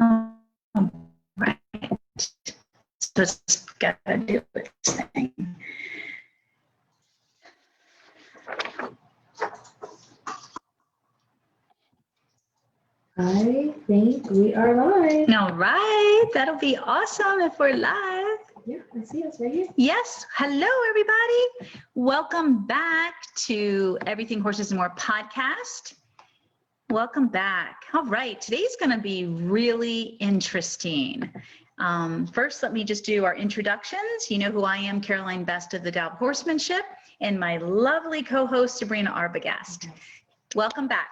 All right. So it's got to do its thing. I think we are live. All right. That'll be awesome if we're live. Yeah, I see us right here. Yes. Hello, everybody. Welcome back to Everything Horses and More podcast. Welcome back. All right. Today's going to be really interesting. First, let me just do our introductions. You know who I am, Caroline Best of the Untitled Horsemanship, and my lovely co-host, Sabrina Arbogast. Okay. Welcome back.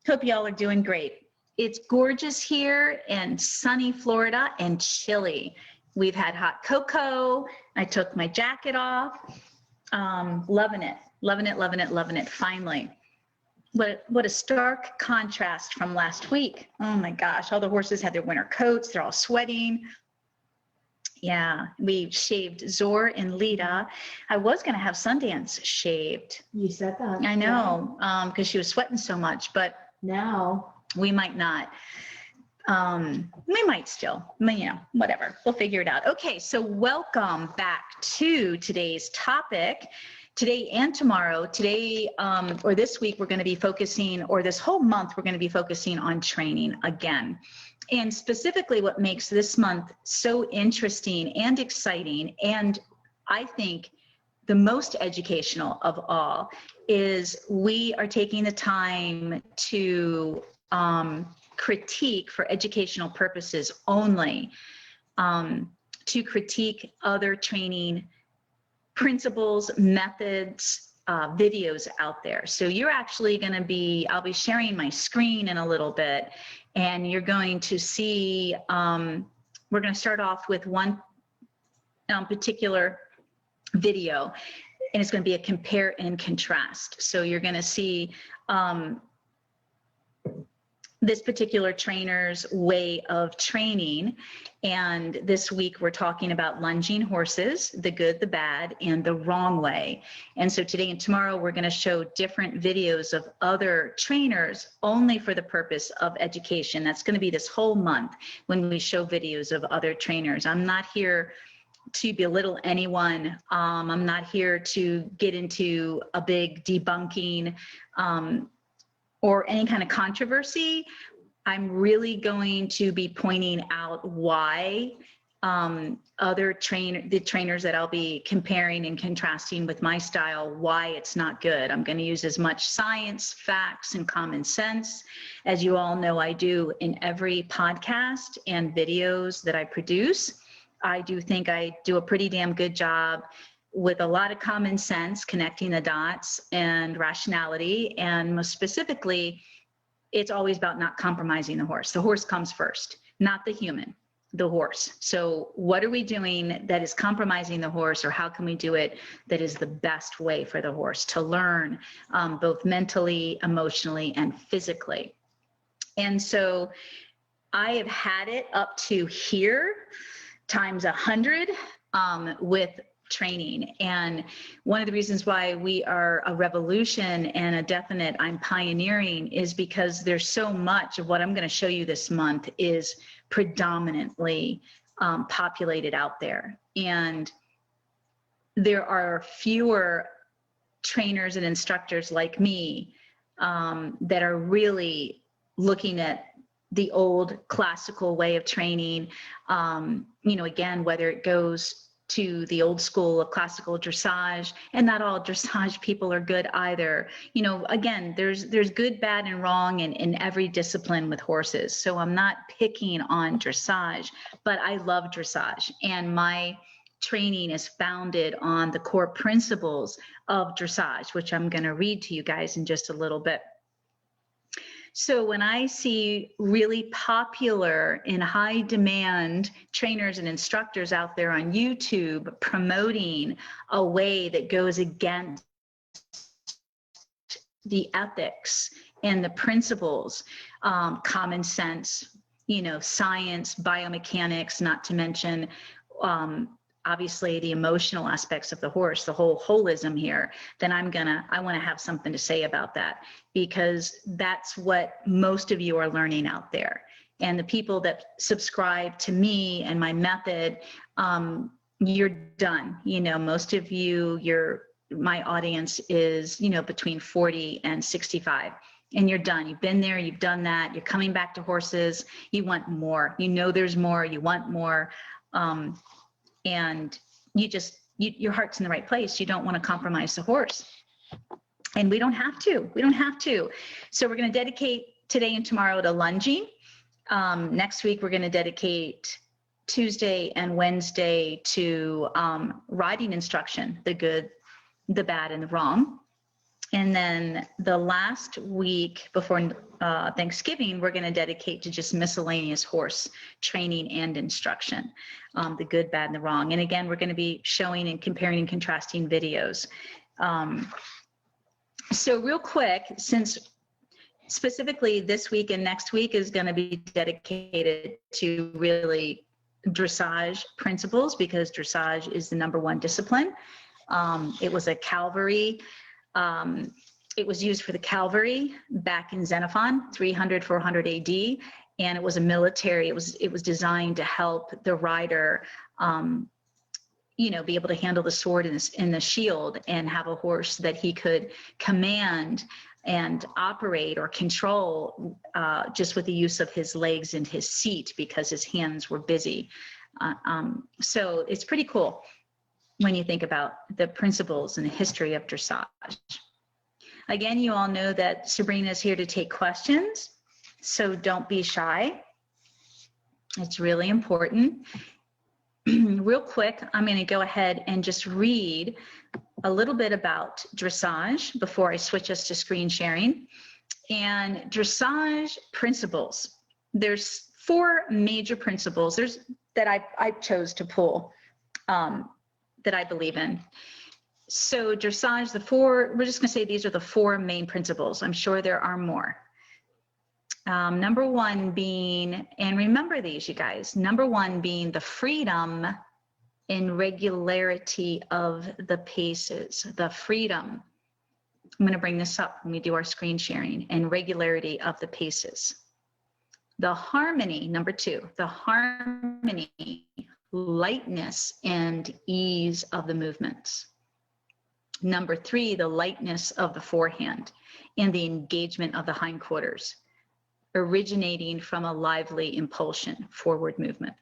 Hope y'all are doing great. It's gorgeous here in sunny Florida and chilly. We've had hot cocoa. I took my jacket off. Loving it, loving it, loving it, loving it, finally. What a stark contrast from last week. Oh my gosh, all the horses had their winter coats. They're all sweating. Yeah, we shaved Zor and Lita. I was going to have Sundance shaved. You said that. I know, because she was sweating so much, but Now. we might not. We might still, you know, whatever. We'll figure it out. Okay, so welcome back to today's topic. Today and tomorrow, today or this week, we're going to be focusing, or this whole month, we're going to be focusing on training again. And specifically what makes this month so interesting and exciting, and I think the most educational of all, is we are taking the time to critique for educational purposes only, to critique other training principles, methods, videos out there. So you're actually going to be, I'll be sharing my screen in a little bit, and you're going to see, we're going to start off with one particular video, and it's going to be a compare and contrast. So you're going to see this particular trainer's way of training. And this week we're talking about lunging horses, the good, the bad, and the wrong way. And so today and tomorrow we're going to show different videos of other trainers only for the purpose of education. That's going to be this whole month when we show videos of other trainers. I'm not here to belittle anyone. I'm not here to get into a big debunking or any kind of controversy. I'm really going to be pointing out why the trainers that I'll be comparing and contrasting with my style, why it's not good. I'm going to use as much science, facts, and common sense, as you all know I do in every podcast and videos that I produce. I do think I do a pretty damn good job with a lot of common sense, connecting the dots and rationality. And most specifically, it's always about not compromising the horse. The horse comes first, not the human, the horse. So what are we doing that is compromising the horse, or how can we do it that is the best way for the horse to learn, both mentally, emotionally, and physically? And so I have had it up to here times 100 with training. And one of the reasons why we are a revolution and a definite I'm pioneering is because there's so much of what I'm going to show you this month is predominantly populated out there. And there are fewer trainers and instructors like me that are really looking at the old classical way of training, you know, again, whether it goes to the old school of classical dressage, and not all dressage people are good either. You know, again, there's good, bad, and wrong in every discipline with horses. So I'm not picking on dressage, but I love dressage, and my training is founded on the core principles of dressage, which I'm going to read to you guys in just a little bit. So when I see really popular and high demand trainers and instructors out there on YouTube promoting a way that goes against the ethics and the principles, common sense, you know, science, biomechanics, not to mention obviously the emotional aspects of the horse, the whole holism here, then I want to have something to say about that, because that's what most of you are learning out there. And the people that subscribe to me and my method, you're done. You know, most of you, my audience is, you know, between 40 and 65. And you're done. You've been there, you've done that. You're coming back to horses. You want more. You know there's more. You want more. And your heart's in the right place. You don't want to compromise the horse. And we don't have to. We don't have to. So we're going to dedicate today and tomorrow to lunging. Next week, we're going to dedicate Tuesday and Wednesday to riding instruction, the good, the bad, and the wrong. And then the last week before Thanksgiving, we're going to dedicate to just miscellaneous horse training and instruction, the good, bad, and the wrong. And again, we're going to be showing and comparing and contrasting videos. So real quick, since specifically this week and next week is going to be dedicated to really dressage principles, because dressage is the #1 discipline. It was a cavalry. It was used for the cavalry back in Xenophon, 300, 400 AD, and it was a military. It was designed to help the rider, you know, be able to handle the sword and the shield, and have a horse that he could command and operate or control just with the use of his legs and his seat, because his hands were busy. So it's pretty cool when you think about the principles and the history of dressage. Again, you all know that Sabrina is here to take questions, so don't be shy. It's really important. Real quick, I'm going to go ahead and just read a little bit about dressage before I switch us to screen sharing. And dressage principles. There's 4 major principles that I chose to pull that I believe in. So dressage, we're just going to say these are the 4 main principles. I'm sure there are more. #1 being, and remember these, you guys, #1 being the freedom and regularity of the paces, the freedom. I'm going to bring this up when we do our screen sharing, and regularity of the paces. The harmony, #2, the harmony, lightness, and ease of the movements. #3, the lightness of the forehand and the engagement of the hindquarters, originating from a lively impulsion, forward movement.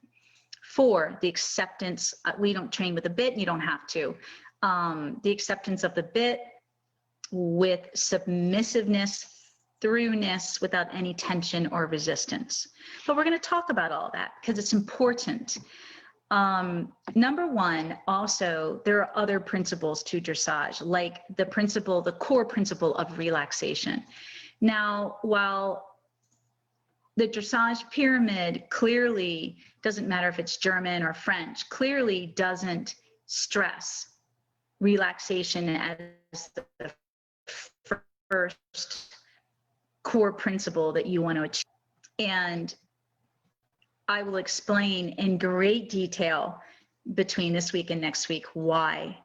4, the acceptance. We don't train with a bit, and you don't have to. The acceptance of the bit with submissiveness, throughness, without any tension or resistance. But we're going to talk about all that because it's important. #1, also, there are other principles to dressage, like the core principle of relaxation. Now, while the dressage pyramid clearly doesn't matter if it's German or French, clearly doesn't stress relaxation as the first core principle that you want to achieve. And I will explain in great detail between this week and next week why.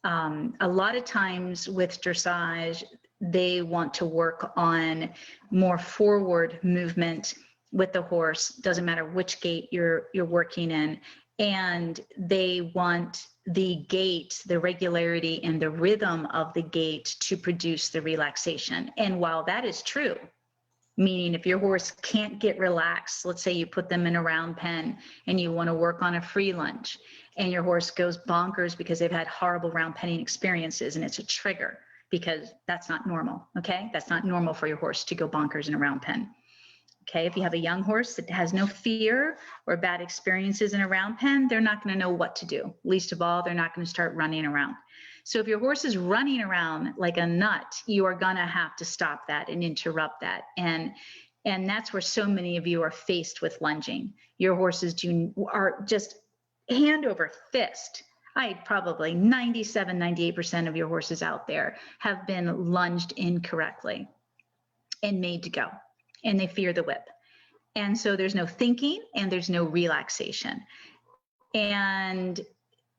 A lot of times with dressage, they want to work on more forward movement with the horse. Doesn't matter which gait you're working in, and they want the gait, the regularity, and the rhythm of the gait to produce the relaxation. And while that is true, meaning if your horse can't get relaxed, let's say you put them in a round pen and you want to work on a free lunge, and your horse goes bonkers because they've had horrible round penning experiences, and it's a trigger, because that's not normal, okay? That's not normal for your horse to go bonkers in a round pen, okay? If you have a young horse that has no fear or bad experiences in a round pen, they're not going to know what to do. Least of all, they're not going to start running around. So if your horse is running around like a nut, you are going to have to stop that and interrupt that. And that's where so many of you are faced with lunging. Your horses are just hand over fist. Probably 97, 98% of your horses out there have been lunged incorrectly and made to go, and they fear the whip. And so there's no thinking and there's no relaxation. And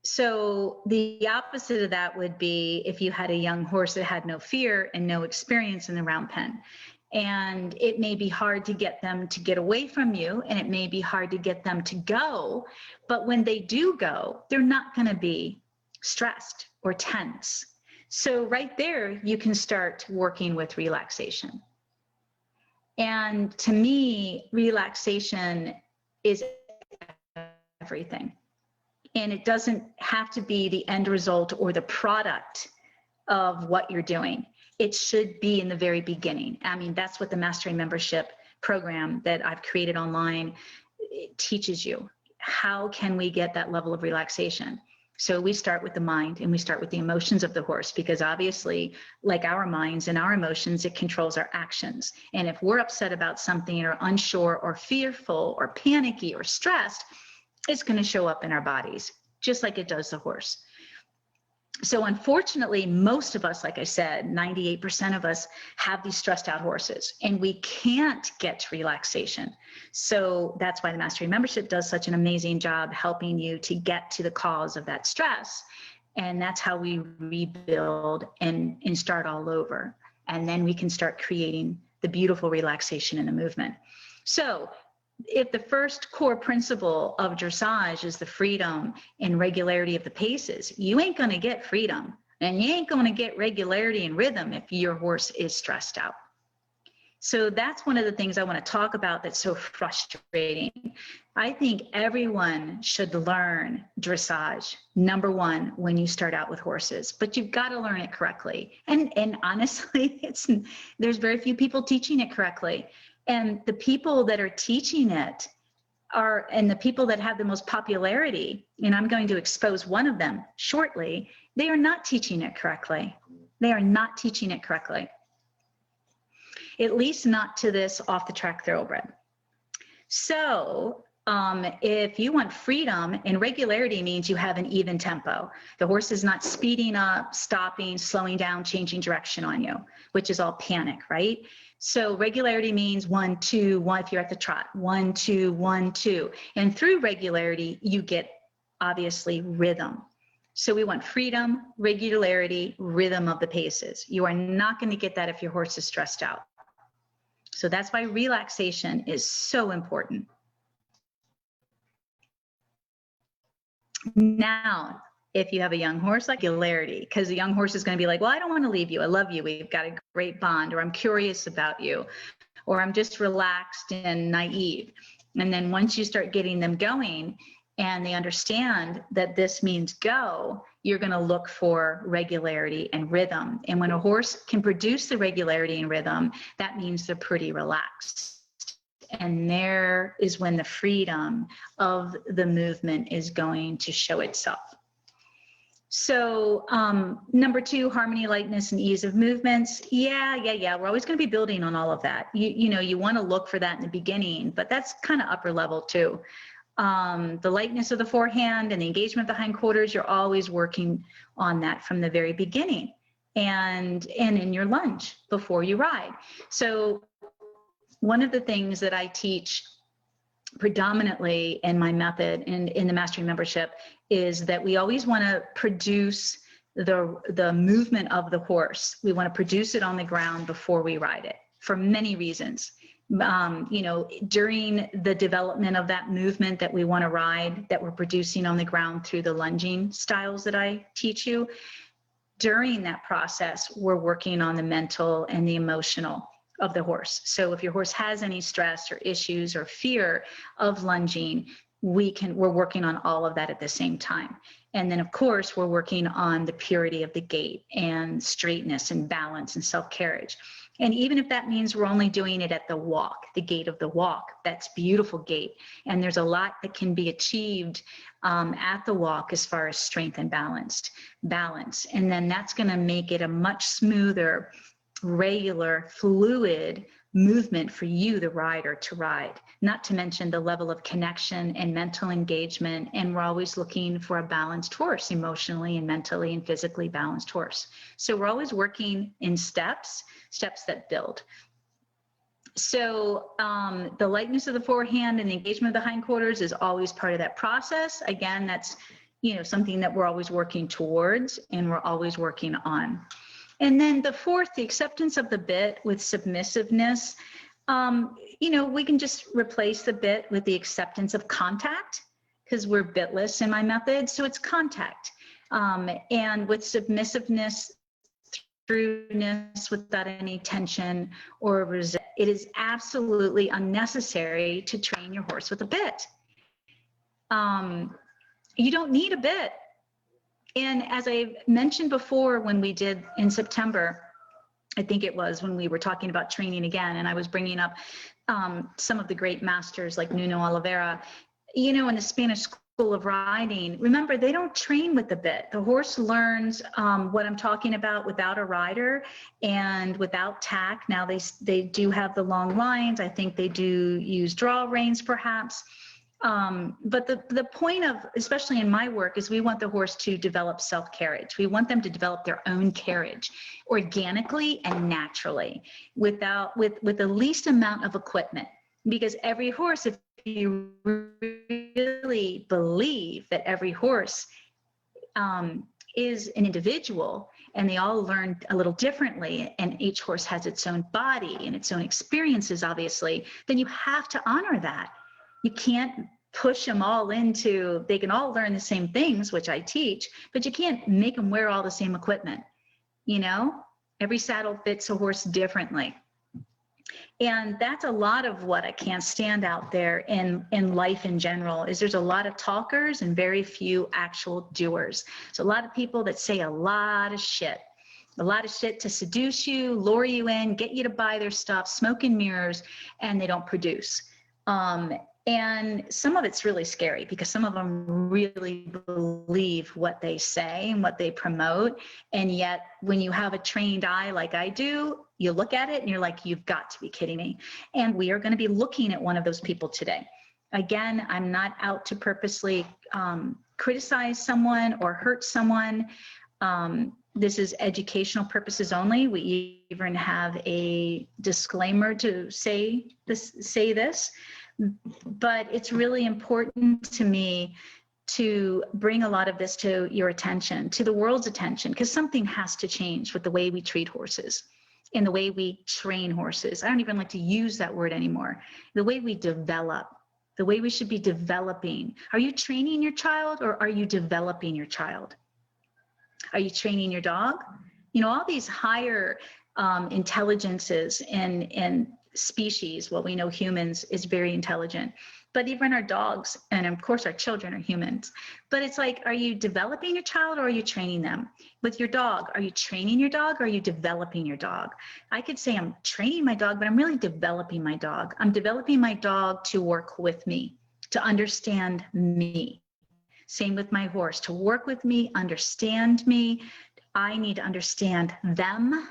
so the opposite of that would be if you had a young horse that had no fear and no experience in the round pen. And it may be hard to get them to get away from you, and it may be hard to get them to go. But when they do go, they're not going to be stressed or tense. So right there, you can start working with relaxation. And to me, relaxation is everything. And it doesn't have to be the end result or the product of what you're doing. It should be in the very beginning. I mean, that's what the Mastery Membership program that I've created online teaches you. How can we get that level of relaxation? So we start with the mind, and we start with the emotions of the horse, because obviously, like our minds and our emotions, it controls our actions. And if we're upset about something or unsure or fearful or panicky or stressed, it's going to show up in our bodies, just like it does the horse. So unfortunately, most of us, like I said, 98% of us have these stressed out horses, and we can't get to relaxation. So that's why the Mastery Membership does such an amazing job helping you to get to the cause of that stress. And that's how we rebuild and start all over. And then we can start creating the beautiful relaxation in the movement. So if the first core principle of dressage is the freedom and regularity of the paces, you ain't going to get freedom, and you ain't going to get regularity and rhythm if your horse is stressed out. So that's one of the things I want to talk about that's so frustrating. I think everyone should learn dressage, number one, when you start out with horses, but you've got to learn it correctly. And honestly, there's very few people teaching it correctly. And the people that are teaching it and the people that have the most popularity, and I'm going to expose one of them shortly, they are not teaching it correctly. They are not teaching it correctly. At least not to this off-the-track thoroughbred. So if you want freedom, and regularity means you have an even tempo. The horse is not speeding up, stopping, slowing down, changing direction on you, which is all panic, right? So regularity means 1, 2, 1, if you're at the trot, 1, 2, 1, 2. And through regularity, you get obviously rhythm. So we want freedom, regularity, rhythm of the paces. You are not going to get that if your horse is stressed out. So that's why relaxation is so important. Now, if you have a young horse, like regularity, because the young horse is going to be like, well, I don't want to leave you. I love you. We've got a great bond, or I'm curious about you, or I'm just relaxed and naive. And then once you start getting them going and they understand that this means go, you're going to look for regularity and rhythm. And when a horse can produce the regularity and rhythm, that means they're pretty relaxed. And there is when the freedom of the movement is going to show itself. So number 2, harmony, lightness, and ease of movements. Yeah. We're always going to be building on all of that. You know, you want to look for that in the beginning, but that's kind of upper level too. The lightness of the forehand and the engagement of the hindquarters, you're always working on that from the very beginning, and in your lunge before you ride. So one of the things that I teach predominantly in my method and in the Mastery Membership is that we always want to produce the movement of the horse. We want to produce it on the ground before we ride it, for many reasons. You know, during the development of that movement that we want to ride, that we're producing on the ground through the lunging styles that I teach you, during that process, we're working on the mental and the emotional of the horse. So if your horse has any stress or issues or fear of lunging, we're working on all of that at the same time. And then of course, we're working on the purity of the gait and straightness and balance and self-carriage. And even if that means we're only doing it at the walk, the gait of the walk, that's beautiful gait. And there's a lot that can be achieved at the walk as far as strength and balance. And then that's going to make it a much smoother, regular, fluid movement for you, the rider, to ride, not to mention the level of connection and mental engagement. And we're always looking for a balanced horse, emotionally and mentally and physically balanced horse. So we're always working in steps that build. So the lightness of the forehand and the engagement of the hindquarters is always part of that process. Again, that's, you know, something that we're always working towards and we're always working on. And then the fourth, the acceptance of the bit with submissiveness. You know, we can just replace the bit with the acceptance of contact, because we're bitless in my method. So it's contact. And with submissiveness, trueness without any tension or resistance, it is absolutely unnecessary to train your horse with a bit. You don't need a bit. And as I mentioned before, when we did in September, I think it was when we were talking about training again, and I was bringing up some of the great masters like Nuno Oliveira, you know, in the Spanish School of Riding, remember, they don't train with the bit. The horse learns what I'm talking about without a rider and without tack. Now they do have the long lines. I think they do use draw reins perhaps. But the point of, especially in my work, is we want the horse to develop self-carriage. We want them to develop their own carriage organically and naturally with the least amount of equipment. Because every horse, if you really believe that every horse is an individual and they all learn a little differently and each horse has its own body and its own experiences, obviously, then you have to honor that. You can't push them all into, they can all learn the same things, which I teach, but you can't make them wear all the same equipment. You know, every saddle fits a horse differently. And that's a lot of what I can't stand out there in life in general, is there's a lot of talkers and very few actual doers. So a lot of people that say a lot of shit to seduce you, lure you in, get you to buy their stuff, smoke and mirrors, and they don't produce. And some of it's really scary because some of them really believe what they say and what they promote. And yet when you have a trained eye like I do, you look at it and you're like, you've got to be kidding me. And we are going to be looking at one of those people today. Again, I'm not out to purposely criticize someone or hurt someone. This is educational purposes only. We even have a disclaimer to say this. But it's really important to me to bring a lot of this to your attention, to the world's attention, because something has to change with the way we treat horses and the way we train horses. I don't even like to use that word anymore. The way we develop, the way we should be developing. Are you training your child or are you developing your child? Are you training your dog? You know, all these higher intelligences and species, well, we know humans is very intelligent, but even our dogs, and of course our children are humans, but it's like, are you developing your child or are you training them? With your dog, are you training your dog or are you developing your dog? I could say I'm training my dog, but I'm really developing my dog. I'm developing my dog to work with me, to understand me. Same with my horse, to work with me, understand me. I need to understand them.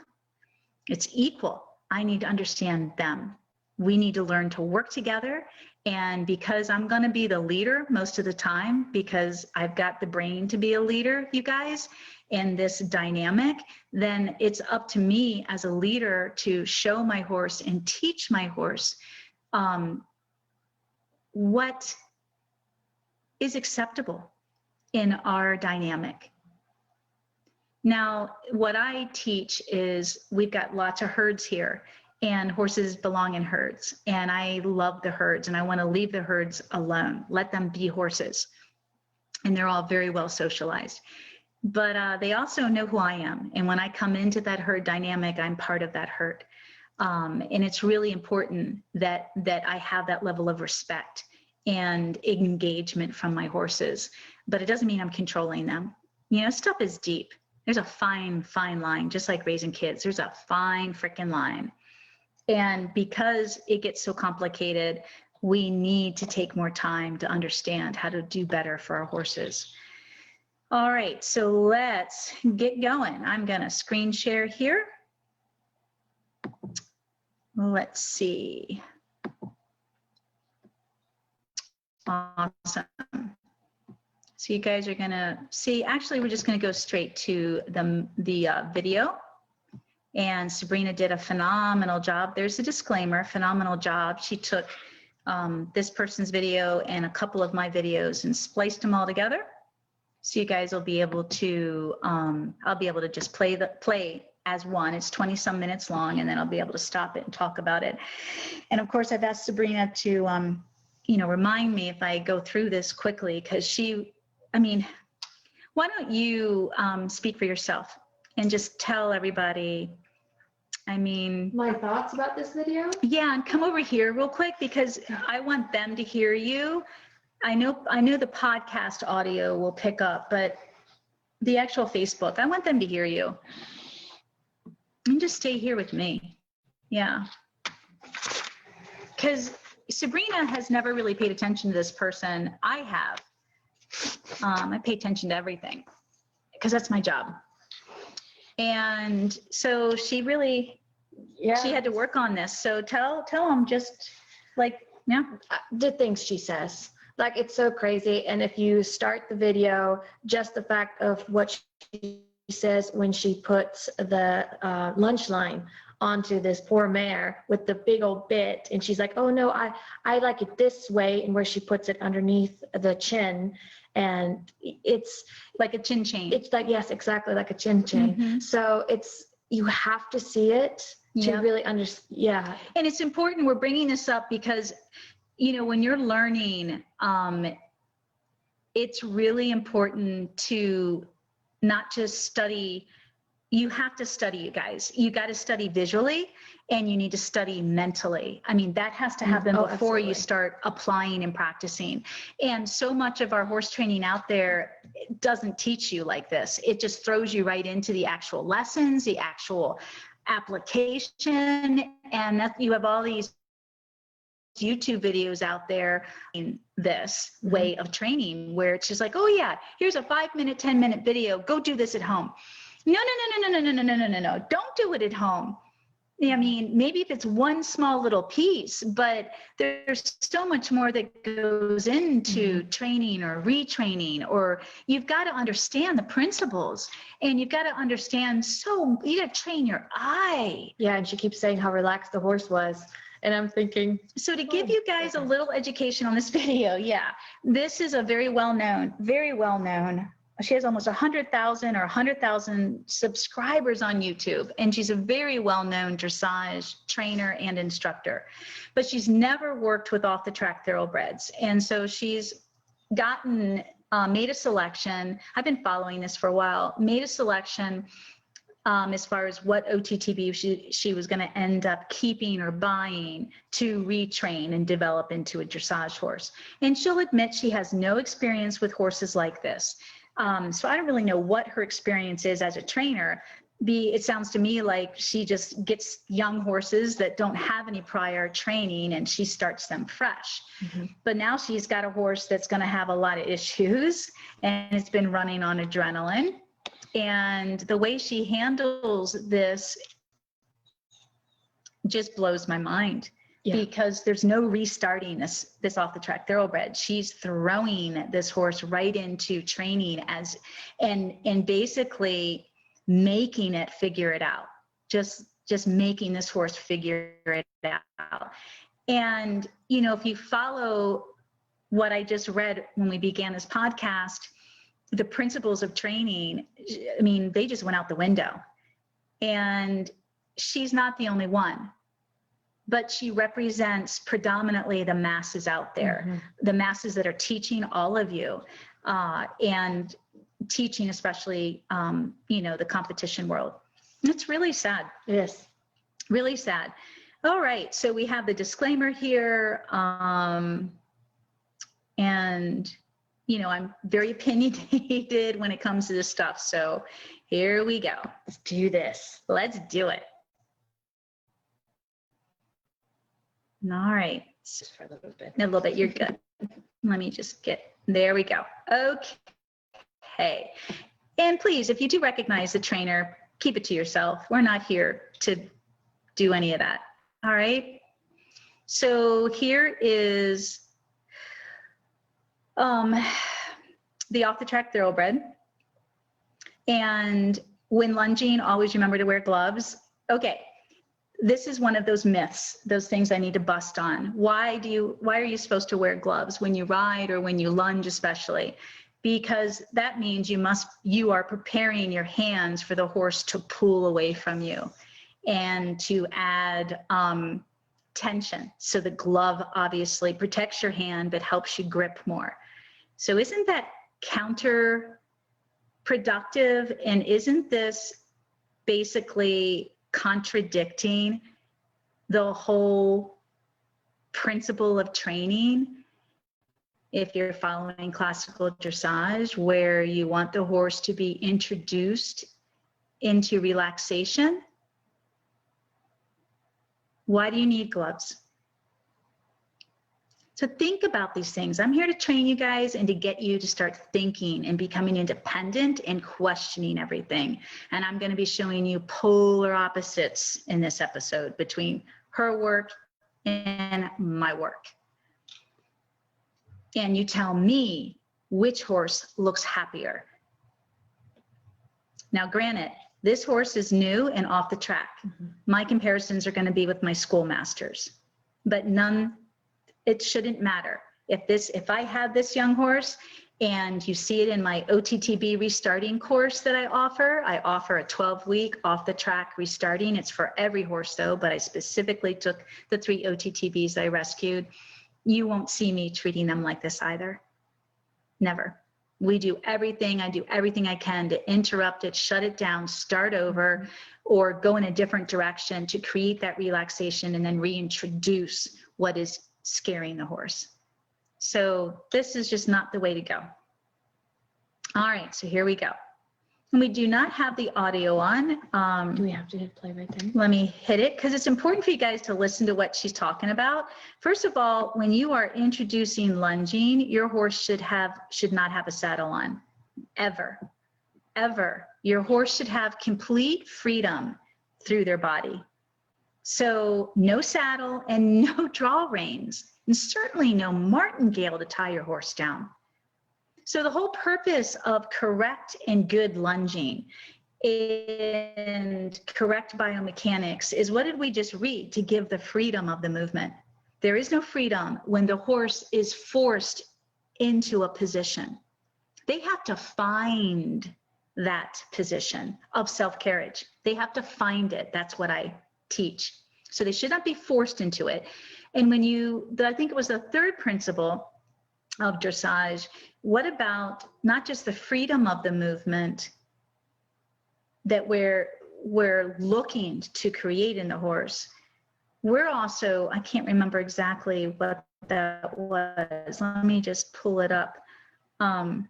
It's equal. I need to understand them. We need to learn to work together. And because I'm going to be the leader most of the time, because I've got the brain to be a leader, you guys, in this dynamic, then it's up to me as a leader to show my horse and teach my horse what is acceptable in our dynamic. Now, what I teach is we've got lots of herds here and horses belong in herds. And I love the herds and I want to leave the herds alone, let them be horses. And they're all very well socialized. But they also know who I am. And when I come into that herd dynamic, I'm part of that herd. And it's really important that I have that level of respect and engagement from my horses. But it doesn't mean I'm controlling them. You know, stuff is deep. There's a fine, fine line, just like raising kids. There's a fine freaking line. And because it gets so complicated, we need to take more time to understand how to do better for our horses. All right, so let's get going. I'm gonna screen share here. Let's see. Awesome. So you guys are gonna see, actually, we're just gonna go straight to the video. And Sabrina did a phenomenal job. There's a disclaimer, phenomenal job. She took this person's video and a couple of my videos and spliced them all together. So you guys will be able to, I'll be able to just play as one. It's 20 some minutes long, and then I'll be able to stop it and talk about it. And of course, I've asked Sabrina to, remind me if I go through this quickly, because why don't you speak for yourself and just tell everybody, My thoughts about this video? yeah, and come over here real quick, because I want them to hear you. I know the podcast audio will pick up, but the actual Facebook, I want them to hear you. And just stay here with me. Yeah. Because Sabrina has never really paid attention to this person. I have. I pay attention to everything because that's my job. And so she really, she had to work on this. So tell them just The things she says. Like, it's so crazy. And if you start the video, just the fact of what she says when she puts the lunge line onto this poor mare with the big old bit, and she's like, oh no, I like it this way, and where she puts it underneath the chin, and it's like a chin chain. It's like, yes, exactly, like a chin chain. Mm-hmm. So you have to see it to really understand. Yeah. And it's important we're bringing this up because, when you're learning, it's really important to not just study. You have to study, you guys. You got to study visually, and you need to study mentally. That has to happen before you start applying and practicing. And so much of our horse training out there doesn't teach you like this. It just throws you right into the actual lessons, the actual application, and that you have all these YouTube videos out there in this way of training where it's just like, oh yeah, here's a 5-minute, 10-minute video. Go do this at home. No. Don't do it at home. Maybe if it's one small little piece, but there's so much more that goes into training or retraining, or you've got to understand the principles, and you've got to understand, you got to train your eye. Yeah, and she keeps saying how relaxed the horse was. And I'm thinking. So to give you guys a little education on this video, this is a very well-known, she has almost 100,000 subscribers on YouTube, and she's a very well-known dressage trainer and instructor, but she's never worked with off-the-track thoroughbreds. And so she's gotten, made a selection. I've been following this for a while, made a selection as far as what OTTB she was going to end up keeping or buying to retrain and develop into a dressage horse. And she'll admit she has no experience with horses like this. So I don't really know what her experience is as a trainer. It sounds to me like she just gets young horses that don't have any prior training, and she starts them fresh. But now she's got a horse that's going to have a lot of issues, and it's been running on adrenaline. And the way she handles this just blows my mind. Because there's no restarting this off the track thoroughbred. She's throwing this horse right into training and basically making it figure it out. Just making this horse figure it out. And if you follow what I just read when we began this podcast, the principles of training, they just went out the window. And she's not the only one. But she represents predominantly the masses out there, the masses that are teaching all of you, and teaching especially, the competition world. It's really sad. Yes. Really sad. All right, so we have the disclaimer here, and, I'm very opinionated when it comes to this stuff. So here we go. Let's do this. Let's do it. All right. Just for a little bit. A little bit, you're good. Let me just there we go. Okay. And please, if you do recognize the trainer, keep it to yourself. We're not here to do any of that. All right. So here is the off-the-track thoroughbred. And when lunging, always remember to wear gloves. Okay. This is one of those myths, those things I need to bust on. Why are you supposed to wear gloves when you ride or when you lunge especially? because that means you are preparing your hands for the horse to pull away from you and to add tension. So the glove obviously protects your hand, but helps you grip more. So isn't that counterproductive? And isn't this basically contradicting the whole principle of training? If you're following classical dressage, where you want the horse to be introduced into relaxation, why do you need gloves? So think about these things. I'm here to train you guys and to get you to start thinking and becoming independent and questioning everything. And I'm going to be showing you polar opposites in this episode between her work and my work. And you tell me which horse looks happier. Now, granted, this horse is new and off the track. My comparisons are going to be with my schoolmasters, but it shouldn't matter. If I had this young horse, and you see it in my OTTB restarting course that I offer a 12-week off the track restarting. It's for every horse though, but I specifically took the 3 OTTBs I rescued. You won't see me treating them like this either. Never. I do everything I can to interrupt it, shut it down, start over, or go in a different direction to create that relaxation and then reintroduce what is scaring the horse. So this is just not the way to go. All right, so here we go. And we do not have the audio on. Do we have to hit play right then? Let me hit it because it's important for you guys to listen to what she's talking about. First of all, when you are introducing lunging, your horse should not have a saddle on, ever. Your horse should have complete freedom through their body. So no saddle and no draw reins, and certainly no martingale to tie your horse down. So the whole purpose of correct and good lunging and correct biomechanics is, what did we just read? To give the freedom of the movement. There is no freedom when the horse is forced into a position. They have to find that position of self-carriage. They have to find it. That's what I teach. So they should not be forced into it. And when I think it was the third principle of dressage, what about not just the freedom of the movement that we're looking to create in the horse? We're also, I can't remember exactly what that was. Let me just pull it up. No,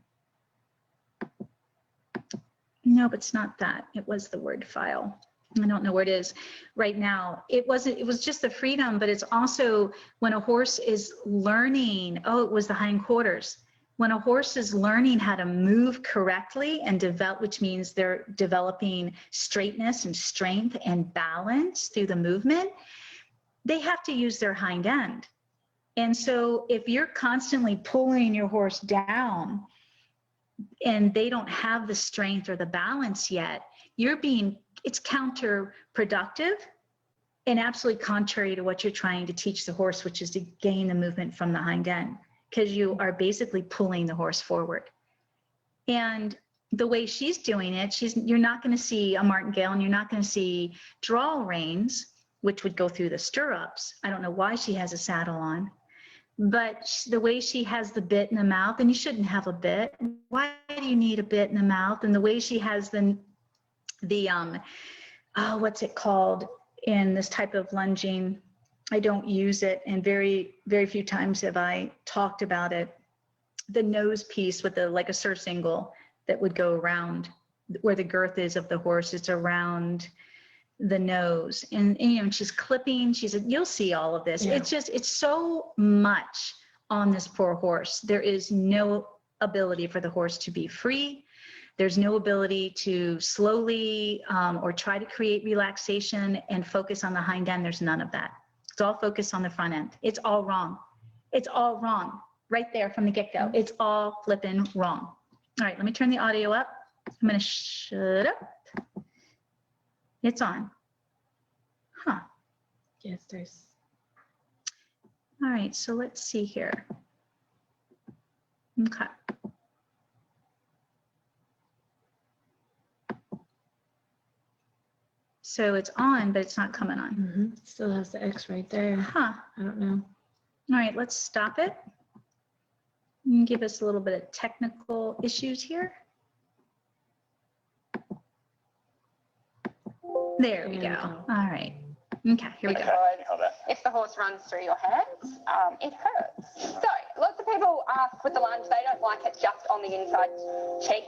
but it's not that. It was the Word file. I don't know where it is right now. It was just the freedom, but it's also when a horse is learning, it was the hindquarters. When a horse is learning how to move correctly and develop, which means they're developing straightness and strength and balance through the movement, they have to use their hind end. And so if you're constantly pulling your horse down and they don't have the strength or the balance yet, it's counterproductive and absolutely contrary to what you're trying to teach the horse, which is to gain the movement from the hind end, because you are basically pulling the horse forward. And the way she's doing it, you're not going to see a martingale and you're not going to see draw reins, which would go through the stirrups. I don't know why she has a saddle on, but the way she has the bit in the mouth, and you shouldn't have a bit. Why do you need a bit in the mouth? And the way she has the what's it called in this type of lunging? I don't use it, and very, very few times have I talked about it. The nose piece with like a surcingle that would go around where the girth is of the horse. It's around the nose, and she's clipping. You'll see all of this. Yeah. It's so much on this poor horse. There is no ability for the horse to be free. There's no ability to slowly or try to create relaxation and focus on the hind end. There's none of that. It's all focused on the front end. It's all wrong. It's all wrong right there from the get-go. It's all flipping wrong. All right, let me turn the audio up. I'm going to shut up. It's on. Huh. Yes, there's. All right, so let's see here. Okay. So it's on, but it's not coming on. Still has the X right there. Huh. I don't know. All right, let's stop it. And give us a little bit of technical issues here. There we go. All right. Okay, here we go. If the horse runs through your hands, it hurts. So lots of people ask with the lunge, they don't like it just on the inside cheek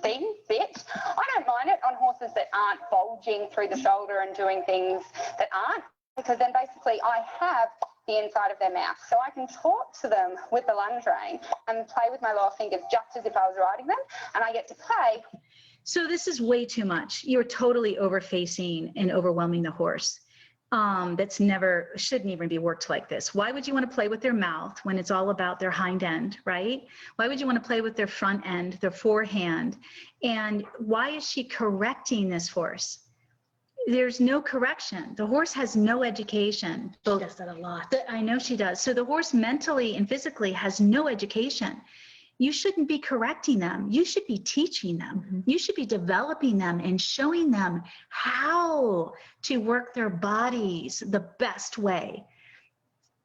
bit. I don't mind it on horses that aren't bulging through the shoulder and doing things that aren't, because then basically I have the inside of their mouth. So I can talk to them with the lunge rein and play with my lower fingers just as if I was riding them, and I get to play. So this is way too much. You're totally overfacing and overwhelming the horse. Shouldn't even be worked like this. Why would you want to play with their mouth when it's all about their hind end, right? Why would you want to play with their front end, their forehand? And why is she correcting this horse? There's no correction. The horse has no education. She does that a lot. I know she does. So the horse mentally and physically has no education. You shouldn't be correcting them. You should be teaching them. You should be developing them and showing them how to work their bodies the best way.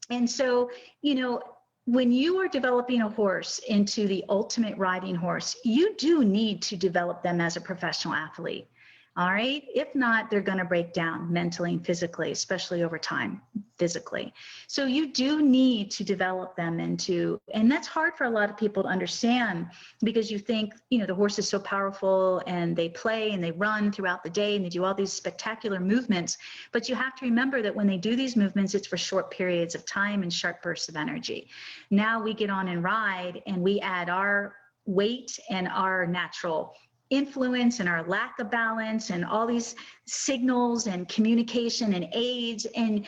And so, you know, when you are developing a horse into the ultimate riding horse, you do need to develop them as a professional athlete. All right. If not, they're going to break down mentally and physically, especially over time, physically. So you do need to develop them into, and that's hard for a lot of people to understand, because you think, you know, the horse is so powerful and they play and they run throughout the day and they do all these spectacular movements. But you have to remember that when they do these movements, it's for short periods of time and sharp bursts of energy. Now we get on and ride and we add our weight and our natural influence and our lack of balance and all these signals and communication and aids, and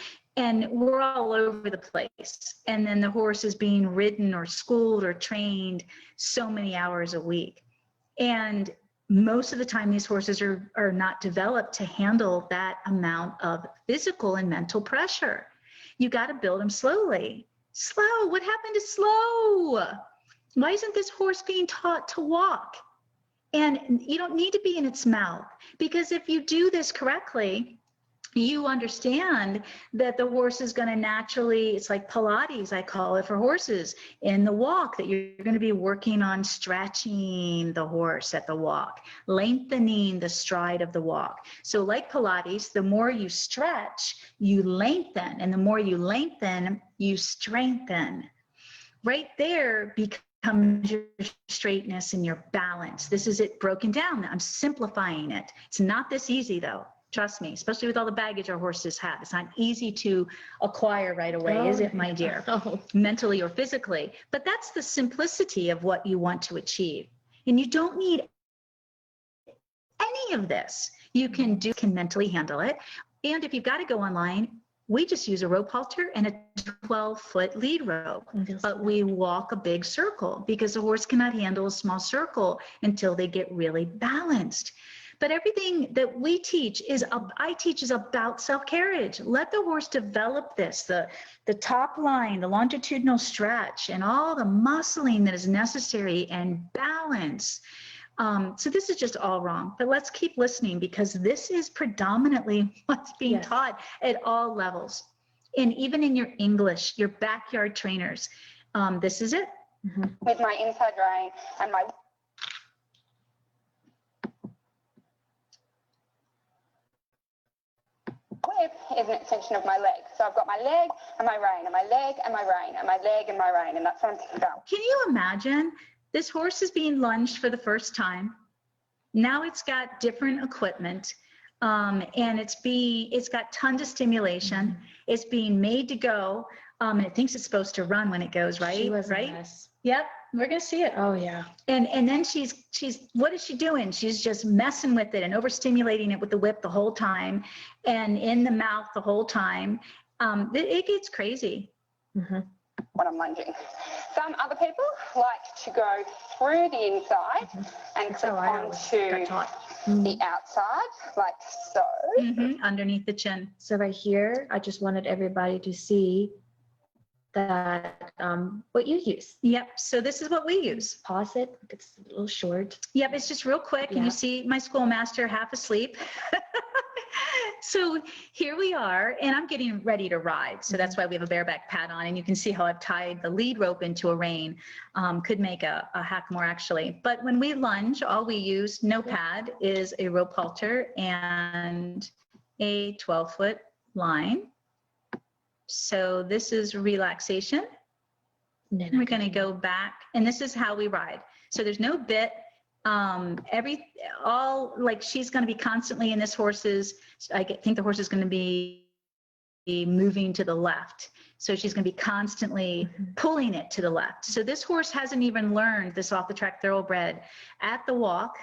we're all over the place. And then the horse is being ridden or schooled or trained so many hours a week. And most of the time these horses are not developed to handle that amount of physical and mental pressure. You got to build them slowly. Slow. What happened to slow? Why isn't this horse being taught to walk? And you don't need to be in its mouth, because if you do this correctly, you understand that the horse is going to naturally, it's like Pilates, I call it for horses, in the walk, that you're going to be working on stretching the horse at the walk, lengthening the stride of the walk. So like Pilates, the more you stretch, you lengthen, and the more you lengthen, you strengthen. Right there becomes your straightness and your balance. This is it broken down. I'm simplifying it. It's not this easy though. Trust me, especially with all the baggage our horses have. It's not easy to acquire right away, is it, my dear? Mentally or physically. But that's the simplicity of what you want to achieve. And you don't need any of this. You can mentally handle it. And if you've got to go online, we just use a rope halter and a 12-foot lead rope, but we walk a big circle because the horse cannot handle a small circle until they get really balanced. But everything that we teach I teach is about self-carriage. Let the horse develop this, the top line, the longitudinal stretch, and all the muscling that is necessary, and balance. So this is just all wrong, but let's keep listening, because this is predominantly what's being taught at all levels. And even in your English, your backyard trainers, this is it. With my inside rein and my whip is an extension of my leg. So I've got my leg and my rein, and my leg and my rein, and my leg and my rein, and that's what I'm thinking about. Can you imagine? This horse is being lunged for the first time. Now it's got different equipment, and it's got tons of stimulation. It's being made to go, and it thinks it's supposed to run when it goes, right? She was right? a mess. Yep, we're gonna see it. Oh yeah. And then she's what is she doing? She's just messing with it and overstimulating it with the whip the whole time, and in the mouth the whole time. It gets crazy. When I'm lunging. Some other people like to go through the inside and clip onto the outside, like so. Underneath the chin. So right here, I just wanted everybody to see that what you use. Yep, so this is what we use. Pause it, it's a little short. Yep, it's just real quick, and you see my schoolmaster half asleep. So here we are, and I'm getting ready to ride. So that's why we have a bareback pad on, and you can see how I've tied the lead rope into a rein. Could make a hack more actually. But when we lunge, all we use, no pad, is a rope halter and a 12-foot line. So this is relaxation. We're going to go back, and this is how we ride. So there's no bit. Like she's going to be constantly in this horse's, I think the horse is going to be moving to the left. So she's going to be constantly pulling it to the left. So this horse hasn't even learned this off the track thoroughbred at the walk.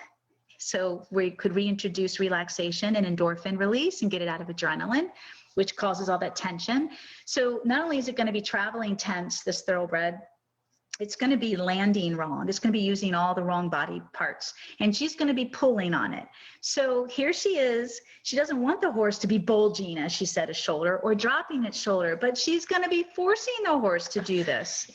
So we could reintroduce relaxation and endorphin release and get it out of adrenaline, which causes all that tension. So not only is it going to be traveling tense, this thoroughbred, it's going to be landing wrong. It's going to be using all the wrong body parts, and she's going to be pulling on it. So here she is. She doesn't want the horse to be bulging, as she said, a shoulder or dropping its shoulder, but she's going to be forcing the horse to do this.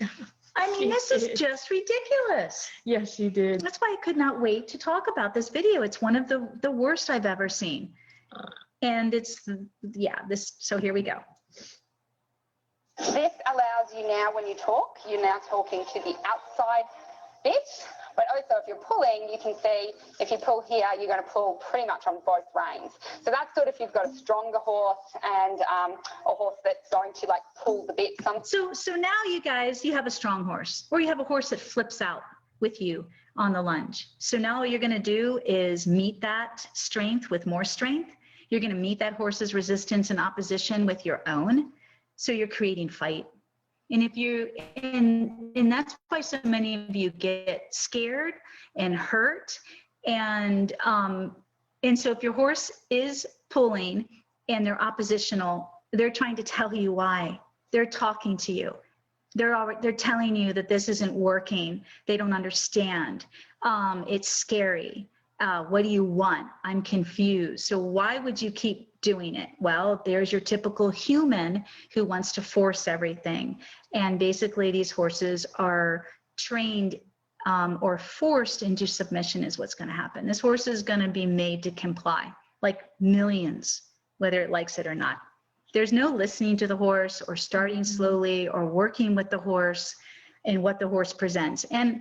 I mean, this is just ridiculous. Yes, she did. That's why I could not wait to talk about this video. It's one of the worst I've ever seen. And it's, yeah, so here we go. This allows you now, when you talk, you're now talking to the outside bit, but also if you're pulling, you can see if you pull here, you're going to pull pretty much on both reins. So that's good if you've got a stronger horse and a horse that's going to like pull the bit. So now you guys, you have a strong horse, or you have a horse that flips out with you on the lunge. So now all you're going to do is meet that strength with more strength. You're going to meet that horse's resistance and opposition with your own. So you're creating fight. And if you, and that's why so many of you get scared and hurt. And so if your horse is pulling and they're oppositional, they're trying to tell you why. They're talking to you. They're telling you that this isn't working. They don't understand. It's scary. What do you want? I'm confused. So why would you keep doing it? Well, there's your typical human who wants to force everything. And basically these horses are trained or forced into submission is what's going to happen. This horse is going to be made to comply, like millions, whether it likes it or not. There's no listening to the horse or starting slowly or working with the horse and what the horse presents. And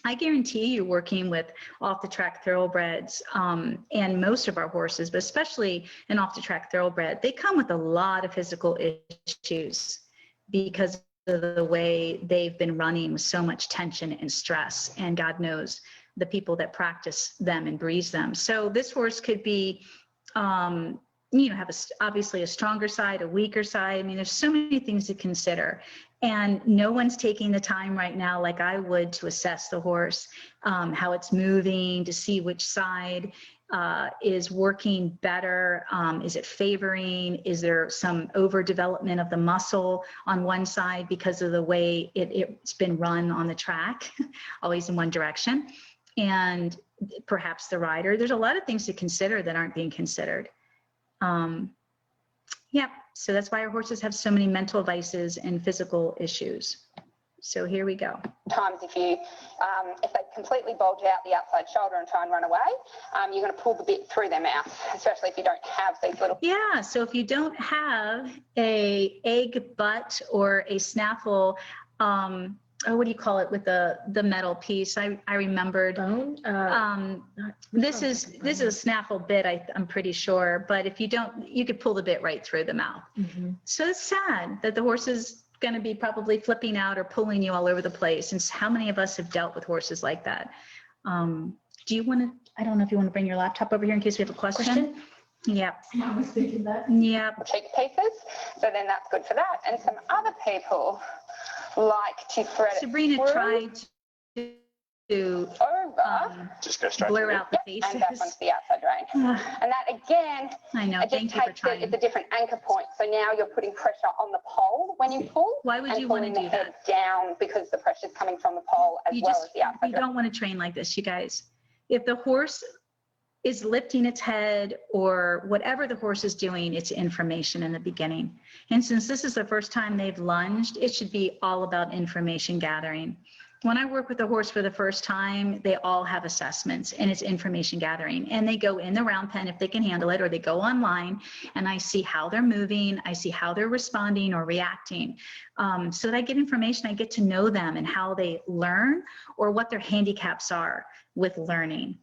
I guarantee you, working with off-the-track thoroughbreds and most of our horses, but especially an off-the-track thoroughbred, they come with a lot of physical issues because of the way they've been running with so much tension and stress, and God knows the people that practice them and breeze them. So this horse could be, have obviously a stronger side, a weaker side. I mean, there's so many things to consider. And no one's taking the time right now, like I would, to assess the horse, how it's moving, to see which side is working better. Is it favoring? Is there some overdevelopment of the muscle on one side because of the way it's been run on the track, always in one direction? And perhaps the rider. There's a lot of things to consider that aren't being considered. Yeah, so that's why our horses have so many mental vices and physical issues. So here we go. Times if they completely bulge out the outside shoulder and try and run away, you're going to pull the bit through their mouth, especially if you don't have these little. Yeah, so if you don't have a egg butt or a snaffle, what do you call it with the metal piece? I remembered. This is a snaffle bit, I'm pretty sure, but if you don't, you could pull the bit right through the mouth. So it's sad that the horse is going to be probably flipping out or pulling you all over the place. And how many of us have dealt with horses like that? Do you want to, I don't know if you want to bring your laptop over here in case we have a question? Yep. I was thinking that. Yep. Cheek pieces, so then that's good for that. And some other people like to thread Sabrina it tried to over, just go straight blur to out the and back onto faces. the outside rein. And that again, I know. it Thank just you for takes trying. it's a different anchor point. So now you're putting pressure on the pole when you pull. Why would and you want to pulling do the head that? down because the pressure's coming from the pole as well as the outside You rein. don't want to train like this, you guys. If the horse is lifting its head or whatever the horse is doing, it's information in the beginning. And since this is the first time they've lunged, it should be all about information gathering. when I work with a horse for the first time, they all have assessments, and it's information gathering, and they go in the round pen if they can handle it, or they go online, and I see how they're moving. I see how they're responding or reacting. So that I get information, I get to know them and how they learn or what their handicaps are with learning.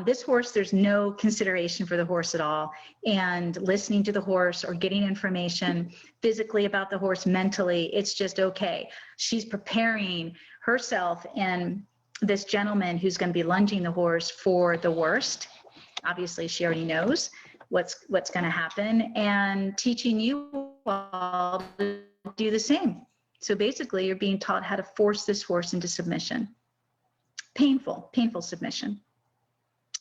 This horse, there's no consideration for the horse at all. And listening to the horse or getting information physically about the horse, mentally, it's just okay. She's preparing herself and this gentleman who's going to be lunging the horse for the worst. Obviously, she already knows what's going to happen, and teaching you all to do the same. So basically, you're being taught how to force this horse into submission. Painful submission.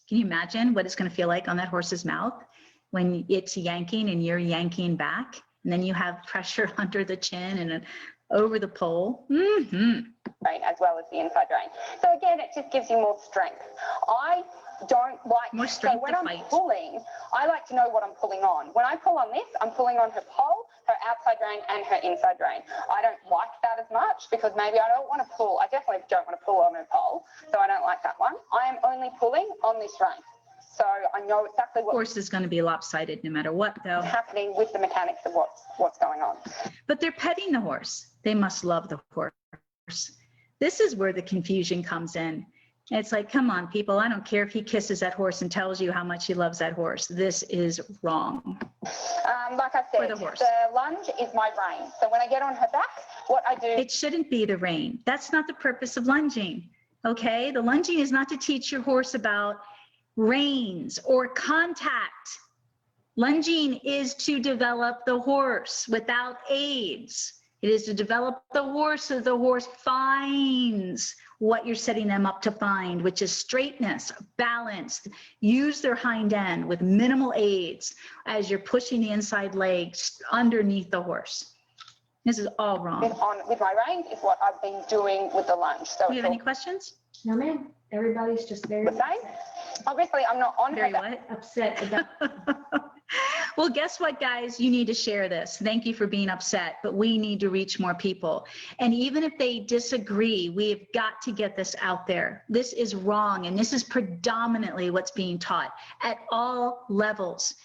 Can you imagine what it's going to feel like on that horse's mouth when it's yanking and you're yanking back? And then you have pressure under the chin and over the pole. Right, as well as the inside rein. So again, it just gives you more strength. I don't like, more strength so when to I'm fight. pulling, I like to know what I'm pulling on. When I pull on this, I'm pulling on her pole, her outside rein, and her inside rein. I don't like that as much because maybe I don't want to pull. I definitely don't want to pull on her pole, so I don't like that one. I am only pulling on this rein. So I know exactly what Horse is going to be lopsided no matter what, though. happening with the mechanics of what's going on. But they're petting the horse. They must love the horse. This is where the confusion comes in. It's like, come on, people. I don't care if he kisses that horse and tells you how much he loves that horse. This is wrong. Like I said, the lunge is my rein. So when I get on her back, what I do... It shouldn't be the rein. That's not the purpose of lunging, okay? The lunging is not to teach your horse about reins or contact. Lunging is to develop the horse without aids. It is to develop the horse so the horse finds what you're setting them up to find, which is straightness, balance. Use their hind end with minimal aids as you're pushing the inside legs underneath the horse. This is all wrong. With my reins is what I've been doing with the lunge. So Do you have any questions? No, ma'am. Everybody's just very obviously I'm not on very her upset about. Well, guess what, guys? You need to share this. Thank you for being upset, but we need to reach more people. And even if they disagree, we've got to get this out there. This is wrong, and this is predominantly what's being taught at all levels,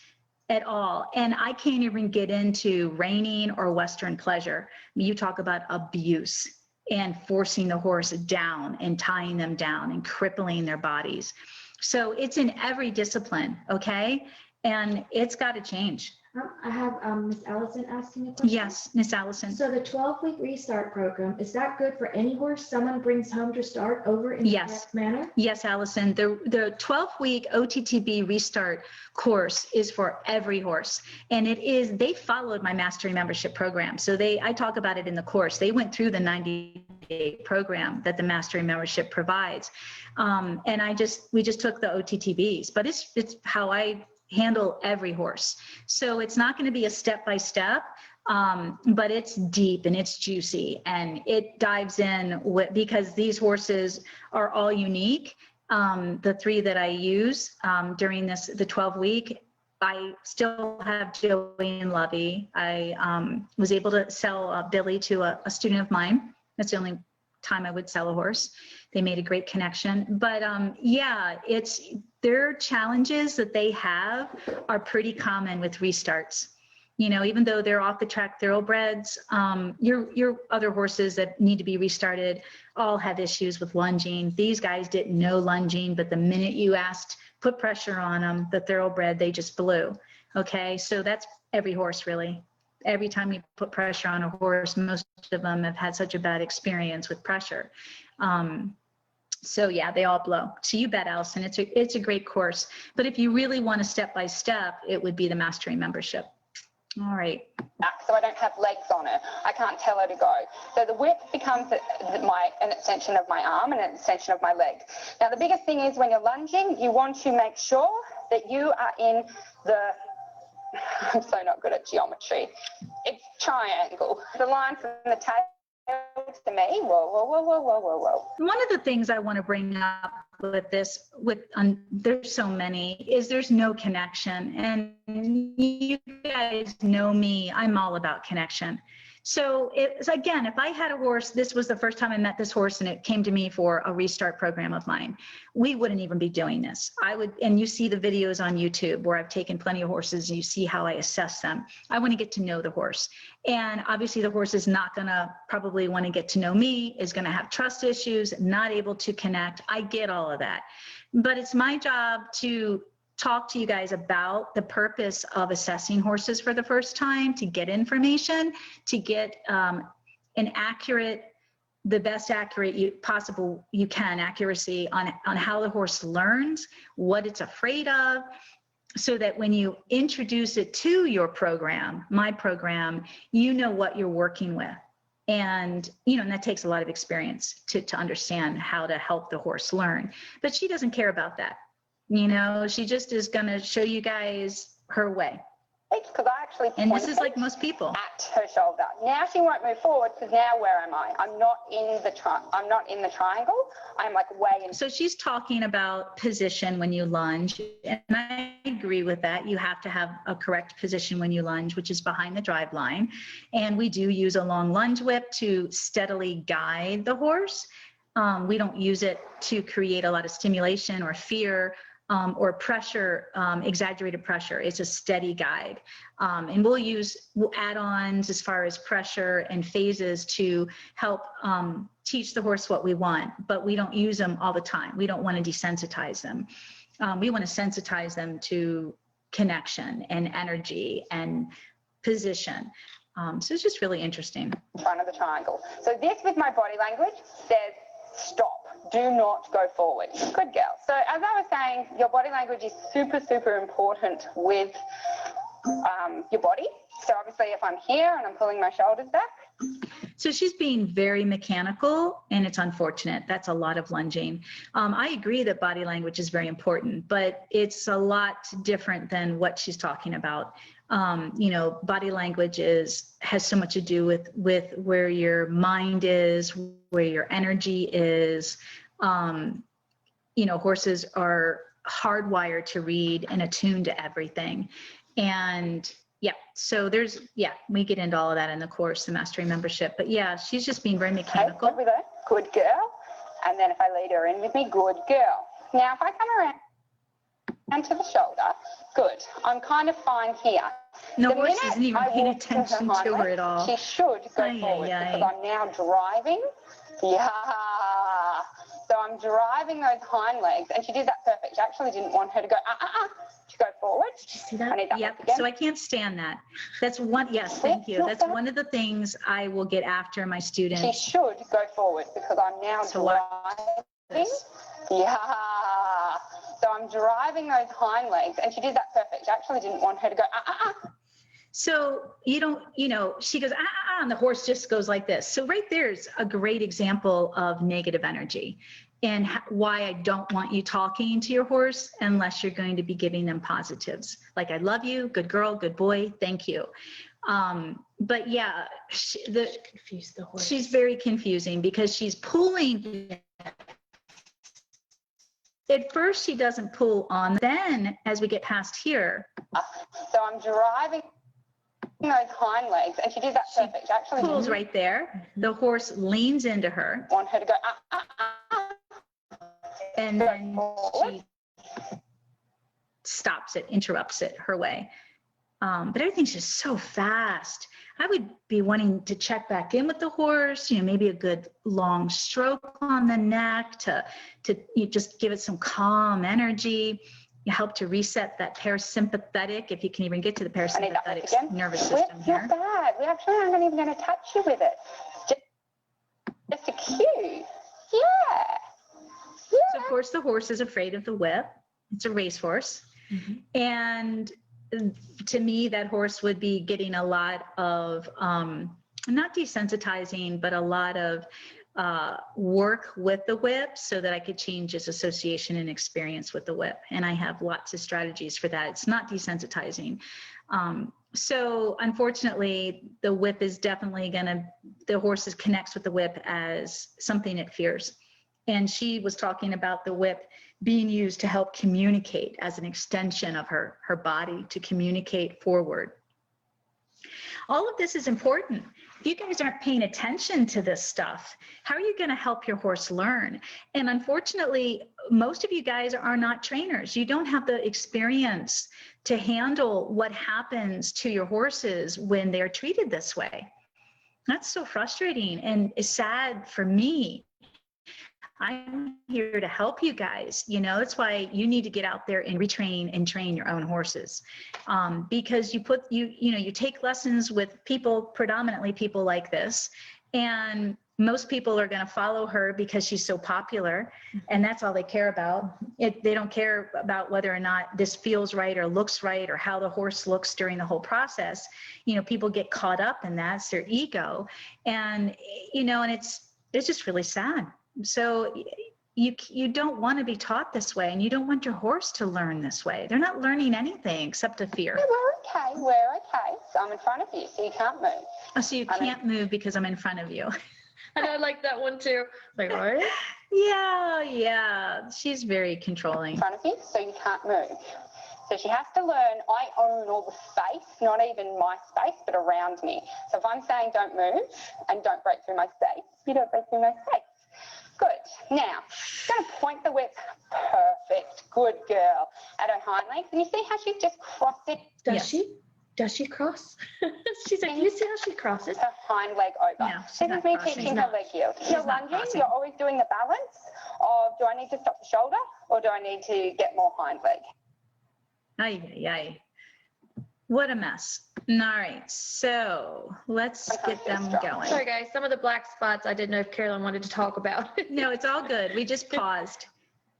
at all. And I can't even get into reining or Western pleasure. You talk about abuse and forcing the horse down and tying them down and crippling their bodies. So it's in every discipline, okay? And it's got to change. I have Miss Allison asking a question. Yes, Miss Allison. So the 12-week restart program, is that good for any horse someone brings home to start over in the correct manner? Yes, Allison. The 12-week OTTB restart course is for every horse. And they followed my mastery membership program. So I talk about it in the course. They went through the 90-day program that the mastery membership provides. And we just took the OTTBs, but it's how I handle every horse. So it's not going to be a step-by-step, but it's deep and it's juicy and it dives in because these horses are all unique. The 3 that I use during the 12-week, I still have Joey and Lovey. I was able to sell Billy to a student of mine. That's the only time I would sell a horse. They made a great connection. But yeah, their challenges that they have are pretty common with restarts. You know, even though they're off the track thoroughbreds, your other horses that need to be restarted all have issues with lunging. These guys didn't know lunging, but the minute you put pressure on them, the thoroughbred, they just blew. Okay, so that's every horse really. Every time you put pressure on a horse, most of them have had such a bad experience with pressure. So yeah, they all blow. So you bet, Allison, it's a great course. But if you really want a step-by-step, it would be the mastery membership. All right. So I don't have legs on her. I can't tell her to go. So the whip becomes an extension of my arm and an extension of my leg. Now the biggest thing is when you're lunging, you want to make sure that you are in I'm so not good at geometry. It's triangle. The line from the tail to me, whoa. One of the things I want to bring up with this, there's so many, is there's no connection. And you guys know me, I'm all about connection. So it's, again, if I had a horse, this was the first time I met this horse and it came to me for a restart program of mine, we wouldn't even be doing this. I would, and you see the videos on YouTube where I've taken plenty of horses and you see how I assess them. I want to get to know the horse. And obviously the horse is not going to probably want to get to know me, is going to have trust issues, not able to connect. I get all of that. But it's my job to talk to you guys about the purpose of assessing horses for the first time, to get information, to get an accurate, the best accurate possible you can accuracy on how the horse learns, what it's afraid of, so that when you introduce it to your program, my program, you know what you're working with. And, you know, and that takes a lot of experience to understand how to help the horse learn. But she doesn't care about that. You know, she just is going to show you guys her way. Because I actually and this is like most people at her shoulder. Now she won't move forward because now where am I? I'm not in the triangle. I'm like way in. So she's talking about position when you lunge, and I agree with that. You have to have a correct position when you lunge, which is behind the drive line. And we do use a long lunge whip to steadily guide the horse. We don't use it to create a lot of stimulation or fear. Or pressure, exaggerated pressure. It's a steady guide. And we'll add ons as far as pressure and phases to help teach the horse what we want, but we don't use them all the time. We don't want to desensitize them. We want to sensitize them to connection and energy and position. So it's just really interesting. In front of the triangle. So this with my body language says stop. Do not go forward. Good girl. So as I was saying, your body language is super, super important with your body. So obviously if I'm here and I'm pulling my shoulders back. So she's being very mechanical, and it's unfortunate. That's a lot of lunging. I agree that body language is very important, but it's a lot different than what she's talking about. You know, body language has so much to do with where your mind is, where your energy is. You know, horses are hardwired to read and attuned to everything. And yeah, so we get into all of that in the course, the mastery membership. But yeah, she's just being very mechanical. Okay, good girl. And then if I lead her in with me, good girl. Now if I come around to the shoulder, good. I'm kind of fine here. No, horse isn't even paying attention to her at all. She should go forward because I'm now driving. Yeah. So I'm driving those hind legs, and she did that perfect. She actually didn't want her to go, to go forward. Did you see that? Yep. So I can't stand that. That's one. Yes, thank you. That's one of the things I will get after my students. She should go forward because I'm now driving. Yeah. So I'm driving those hind legs, and she did that perfect. She actually didn't want her to go, So you know, she goes, and the horse just goes like this. So right there's a great example of negative energy and why I don't want you talking to your horse unless you're going to be giving them positives. Like, I love you, good girl, good boy, thank you. But yeah, Confuse the horse. She's very confusing because she's pulling. At first she doesn't pull on, then as we get past here. So I'm driving those hind legs, and she did that perfect. She actually pulls right there. The horse leans into her. Want her to go, and then she stops it, interrupts it her way. But everything's just so fast. I would be wanting to check back in with the horse, you know, maybe a good long stroke on the neck to you just give it some calm energy. You help to reset that parasympathetic, if you can even get to the parasympathetic nervous system here. Not bad. We actually aren't even going to touch you with it. Just a cue. Yeah. So of course the horse is afraid of the whip. It's a racehorse. Mm-hmm. And to me, that horse would be getting a lot of, not desensitizing, but a lot of work with the whip so that I could change his association and experience with the whip. And I have lots of strategies for that. It's not desensitizing. So unfortunately, the whip is definitely the horse connects with the whip as something it fears. And she was talking about the whip being used to help communicate as an extension of her body to communicate forward. All of this is important. If you guys aren't paying attention to this stuff, how are you going to help your horse learn? And unfortunately, most of you guys are not trainers. You don't have the experience to handle what happens to your horses when they're treated this way. That's so frustrating and it's sad for me. I'm here to help you guys. You know, that's why you need to get out there and retrain and train your own horses. Because you take lessons with people, predominantly people like this, and most people are going to follow her because she's so popular, and that's all they care about. They don't care about whether or not this feels right or looks right or how the horse looks during the whole process. You know, people get caught up in that. It's their ego. And, you know, and it's just really sad. So you don't want to be taught this way, and you don't want your horse to learn this way. They're not learning anything except a fear. Yeah, we're okay. So I'm in front of you, so you can't move. Oh, so you can't move because I'm in front of you. And I like that one too. Like, what? Yeah. She's very controlling. In front of you, so you can't move. So she has to learn, I own all the space, not even my space, but around me. So if I'm saying don't move and don't break through my space, you don't break through my space. Good. Now, I'm going to point the whip. Perfect. Good girl. At her hind legs. And you see how she's just crossed it? Does she? Does she cross? She's like, you see how she crosses? Her hind leg over. No, This is me teaching her leg yield. You're lunging, you're always doing the balance of, do I need to stop the shoulder or do I need to get more hind leg? Ay. What a mess. All right, so let's get them going. Sorry guys, some of the black spots I didn't know if Carolyn wanted to talk about. No, it's all good. We just paused.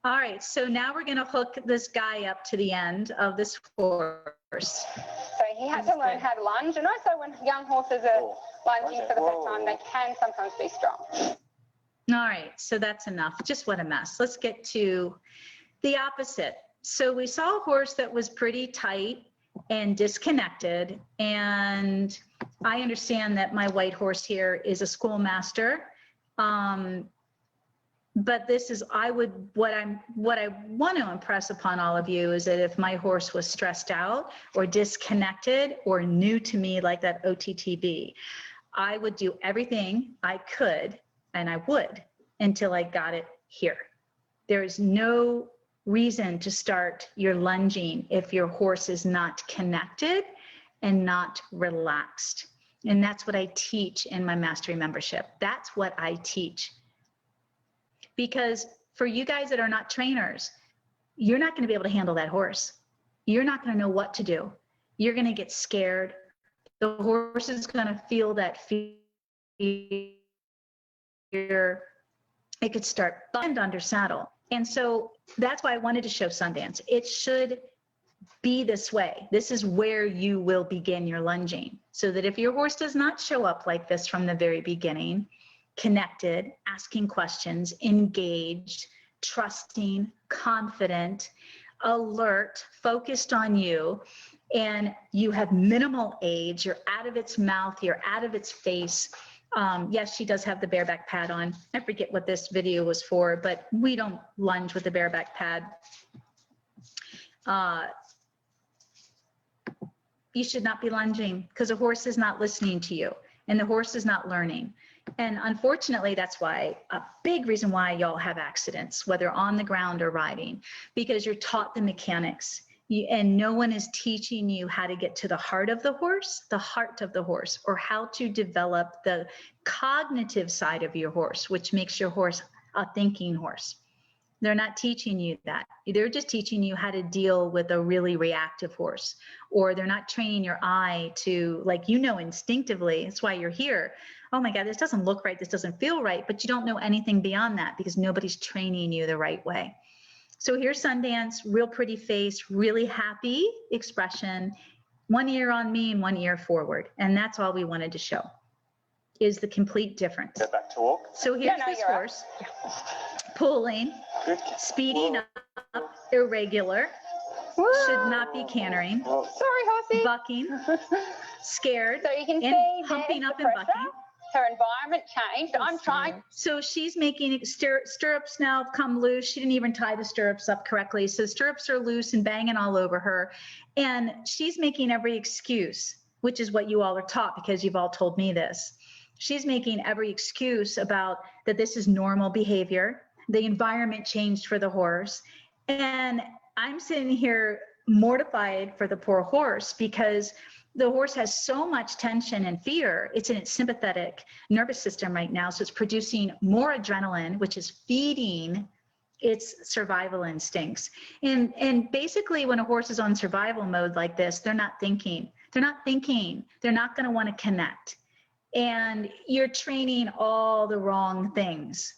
All right, so now we're going to hook this guy up to the end of this horse. So he had to learn how to lunge, and also when young horses are lunging for the first time, they can sometimes be strong. All right, so that's enough. Just what a mess. Let's get to the opposite. So we saw a horse that was pretty tight and disconnected, and I understand that my white horse here is a schoolmaster. But this is, what I want to impress upon all of you is that if my horse was stressed out or disconnected or new to me like that OTTB, I would do everything I could, and I would, until I got it here. There is no reason to start your lunging if your horse is not connected and not relaxed. And that's what I teach in my mastery membership. That's what I teach. Because for you guys that are not trainers, you're not going to be able to handle that horse. You're not going to know what to do. You're going to get scared. The horse is going to feel that fear. It could start bend under saddle. And so that's why I wanted to show Sundance. It should be this way. This is where you will begin your lunging. So that if your horse does not show up like this from the very beginning, connected, asking questions, engaged, trusting, confident, alert, focused on you, and you have minimal age, you're out of its mouth, you're out of its face. Yes, she does have the bareback pad on. I forget what this video was for, but we don't lunge with the bareback pad. You should not be lunging because the horse is not listening to you and the horse is not learning. And unfortunately, that's why a big reason why y'all have accidents, whether on the ground or riding, because you're taught the mechanics and no one is teaching you how to get to the heart of the horse, or how to develop the cognitive side of your horse, which makes your horse a thinking horse. They're not teaching you that. They're just teaching you how to deal with a really reactive horse, or they're not training your eye to, like, instinctively, that's why you're here. Oh my God, this doesn't look right. This doesn't feel right, but you don't know anything beyond that because nobody's training you the right way. So here's Sundance, real pretty face, really happy expression, one ear on me and one ear forward. And that's all we wanted to show is the complete difference. Go back to walk. So here's this horse pulling, speeding up, irregular, should not be cantering, Sorry, horsey. bucking, scared, So you can and see humping there's up the and pressure. bucking. Her environment changed. I'm trying. So she's making stirrups now have come loose. She didn't even tie the stirrups up correctly. So stirrups are loose and banging all over her. And she's making every excuse which is what you all are taught because you've all told me this. She's making every excuse about that this is normal behavior. The environment changed for the horse. And I'm sitting here mortified for the poor horse because the horse has so much tension and fear. It's in its sympathetic nervous system right now. So it's producing more adrenaline, which is feeding its survival instincts. And basically when a horse is on survival mode like this, they're not thinking. They're not thinking. They're not going to want to connect. And you're training all the wrong things.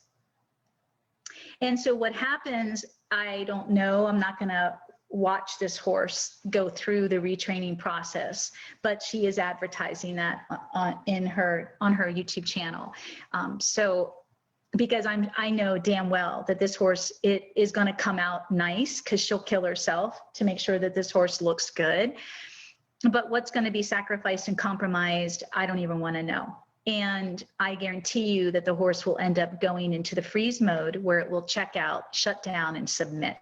And so what happens, I don't know. I'm not going to watch this horse go through the retraining process, but she is advertising that on her YouTube channel. So because I know damn well that this horse, it is going to come out nice because she'll kill herself to make sure that this horse looks good. But what's going to be sacrificed and compromised, I don't even want to know. And I guarantee you that the horse will end up going into the freeze mode where it will check out, shut down, and submit.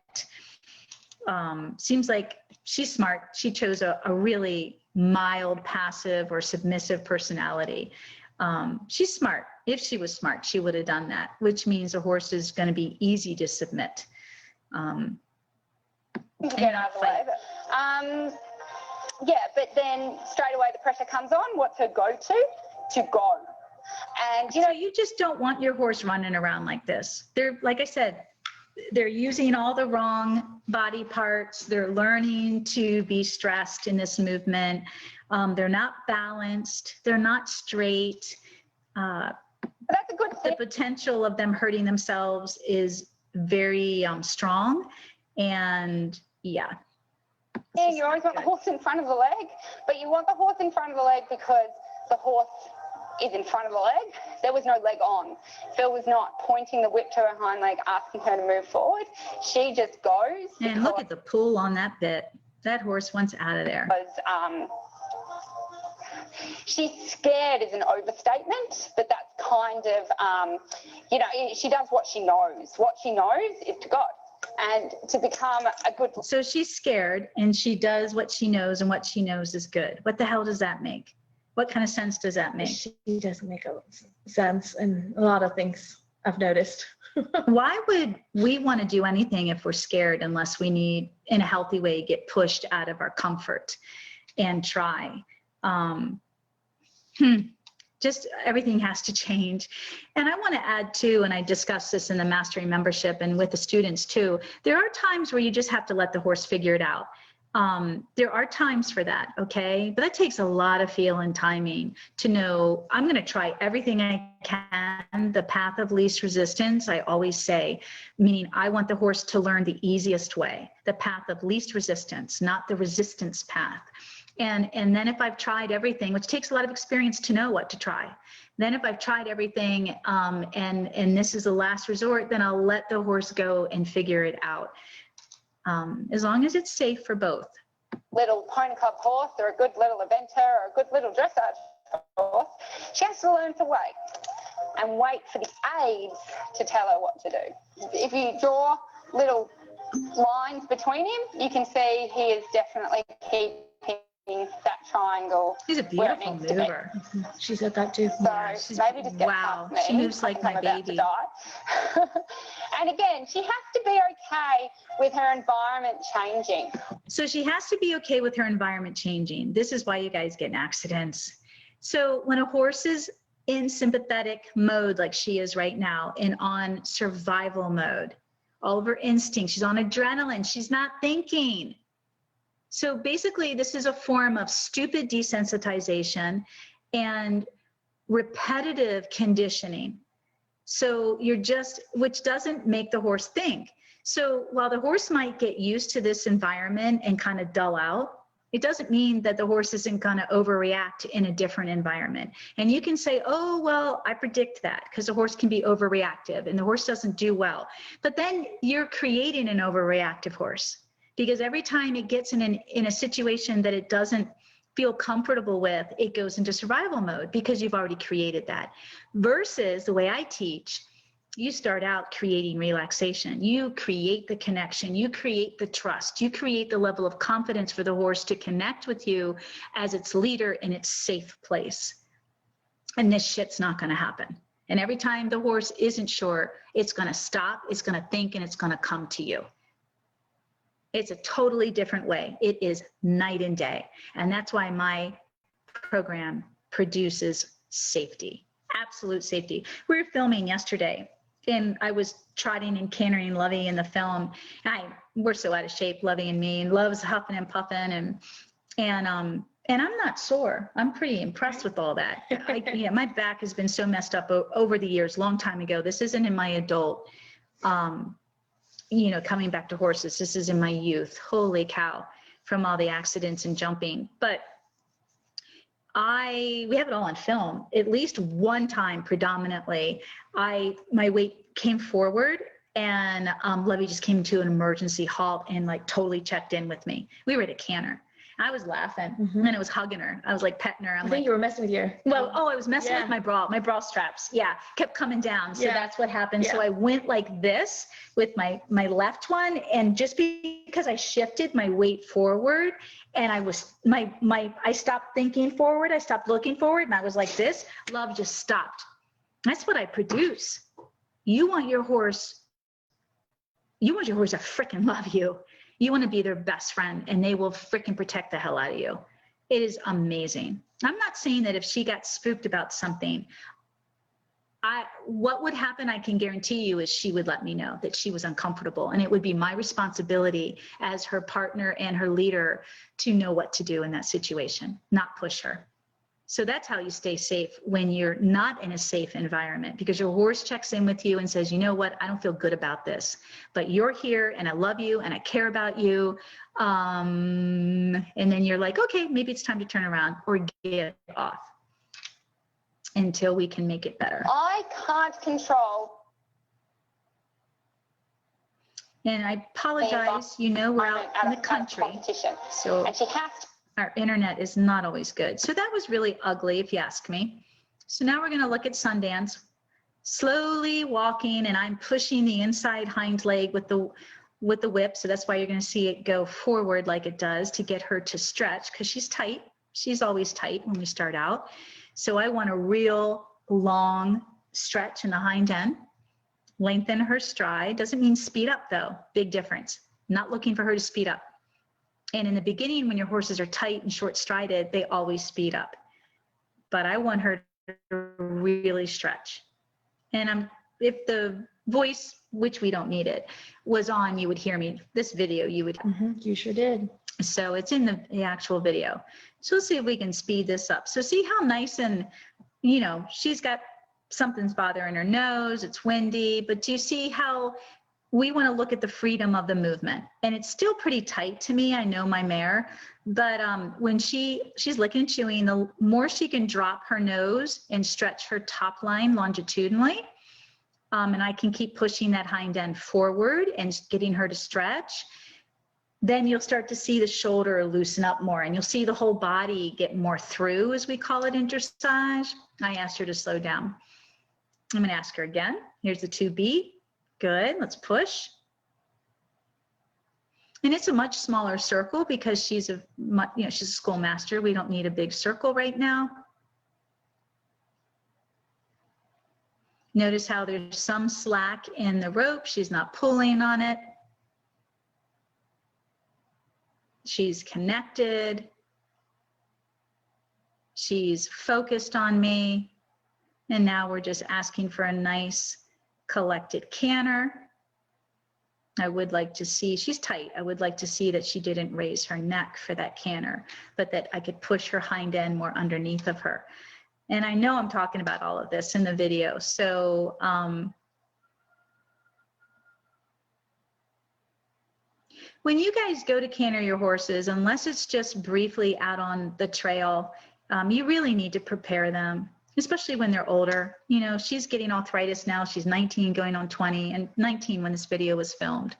Seems like she's smart. She chose a really mild, passive, or submissive personality. She's smart. If she was smart, she would have done that, which means a horse is going to be easy to submit. Get out of the way. Yeah, but then straight away the pressure comes on. What's her go-to? To go. And you know, you just don't want your horse running around like this. They're, like I said, they're using all the wrong body parts. They're learning to be stressed in this movement. They're not balanced. They're not straight. That's a good thing. The potential of them hurting themselves is very strong. And yeah. Yeah, you always want the horse in front of the leg, but you want the horse in front of the leg because the horse is in front of the leg. There was no leg on. Phil was not pointing the whip to her hind leg, asking her to move forward. She just goes. And look at the pull on that bit. That horse wants out of there. Because, she's scared is an overstatement, but that's kind of, you know, she does what she knows. What she knows is to go. And to become a good... So she's scared and she does what she knows, and what she knows is good. What the hell does that make? What kind of sense does that make? She doesn't make a sense in a lot of things I've noticed. Why would we want to do anything if we're scared unless we need, in a healthy way, get pushed out of our comfort and try? Just everything has to change. And I want to add too, and I discussed this in the mastery membership and with the students too, there are times where you just have to let the horse figure it out. There are times for that, okay? But that takes a lot of feel and timing to know, I'm going to try everything I can, the path of least resistance, I always say, meaning I want the horse to learn the easiest way, the path of least resistance, not the resistance path. And then if I've tried everything, which takes a lot of experience to know what to try, then if I've tried everything and this is the last resort, then I'll let the horse go and figure it out. As long as it's safe for both. Little pony club horse or a good little eventer or a good little dressage horse, she has to learn to wait and wait for the aids to tell her what to do. If you draw little lines between him, you can see he is definitely keeping that triangle. She's a beautiful mover. She said that too. So maybe just get past me. She moves like my baby. And again, she has to be okay with her environment changing. So she has to be okay with her environment changing. This is why you guys get in accidents. So when a horse is in sympathetic mode like she is right now and on survival mode, all of her instincts, she's on adrenaline, she's not thinking. So basically, this is a form of stupid desensitization and repetitive conditioning. So which doesn't make the horse think. So while the horse might get used to this environment and kind of dull out, it doesn't mean that the horse isn't going to overreact in a different environment. And you can say, oh, well, I predict that because the horse can be overreactive and the horse doesn't do well. But then you're creating an overreactive horse. Because every time it gets in a situation that it doesn't feel comfortable with, it goes into survival mode because you've already created that. Versus the way I teach You start out creating relaxation. You create the connection. You create the trust. You create the level of confidence for the horse to connect with you as its leader in its safe place. And this shit's not going to happen. And every time the horse isn't sure, it's going to stop, it's going to think, and it's going to come to you. It's a totally different way. It is night and day. And that's why my program produces safety, absolute safety. We were filming yesterday, and I was trotting and cantering Lovey in the film. We're so out of shape, Lovey and me, and Love's huffing and puffing, and I'm not sore. I'm pretty impressed with all that. My back has been so messed up over the years, long time ago. This isn't in my adult, coming back to horses. This is in my youth. Holy cow, from all the accidents and jumping. But we have it all on film. At least one time, predominantly, my weight came forward, and Levy just came to an emergency halt and like totally checked in with me. We were at a canter. I was laughing, and I was hugging her. I was like petting her. I think you were messing with your. I was messing with my bra straps. Yeah, kept coming down. So that's what happened. Yeah. So I went like this with my left one, and just because I shifted my weight forward, and I was I stopped thinking forward. I stopped looking forward, and I was like this. Love just stopped. That's what I produce. You want your horse to freaking love you. You want to be their best friend, and they will freaking protect the hell out of you. It is amazing. I'm not saying that if she got spooked about something, what would happen, I can guarantee you, is she would let me know that she was uncomfortable, and it would be my responsibility as her partner and her leader to know what to do in that situation, not push her. So that's how you stay safe when you're not in a safe environment, because your horse checks in with you and says, you know what, I don't feel good about this, but you're here and I love you and I care about you. And then you're like, okay, maybe it's time to turn around or get off until we can make it better. I can't control. And I apologize, we're out in the country. So and she has to. Our internet is not always good. So that was really ugly, if you ask me. So now we're going to look at Sundance, slowly walking, and I'm pushing the inside hind leg with the whip. So that's why you're going to see it go forward like it does to get her to stretch, because she's tight. She's always tight when we start out. So I want a real long stretch in the hind end. Lengthen her stride. Doesn't mean speed up, though. Big difference. Not looking for her to speed up. And in the beginning, when your horses are tight and short-strided, they always speed up. But I want her to really stretch. And if the voice, which we don't need it, was on, you would hear me. This video, you would. You sure did. So it's in the actual video. So let's see if we can speed this up. So see how nice and, she's got something's bothering her nose. It's windy. But do you see how we want to look at the freedom of the movement? And it's still pretty tight to me. I know my mare, but when she's licking and chewing, the more she can drop her nose and stretch her top line longitudinally, and I can keep pushing that hind end forward and getting her to stretch, then you'll start to see the shoulder loosen up more, and you'll see the whole body get more through, as we call it in dressage. I asked her to slow down. I'm going to ask her again. Here's the 2B. Good, let's push. And it's a much smaller circle because she's a schoolmaster. We don't need a big circle right now. Notice how there's some slack in the rope. She's not pulling on it. She's connected. She's focused on me. And now we're just asking for a nice collected canter. I would like to see, she's tight. I would like to see that she didn't raise her neck for that canter, but that I could push her hind end more underneath of her. And I know I'm talking about all of this in the video. So when you guys go to canter your horses, unless it's just briefly out on the trail, you really need to prepare them, especially when they're older. She's getting arthritis now. She's 19 going on 20, and 19 when this video was filmed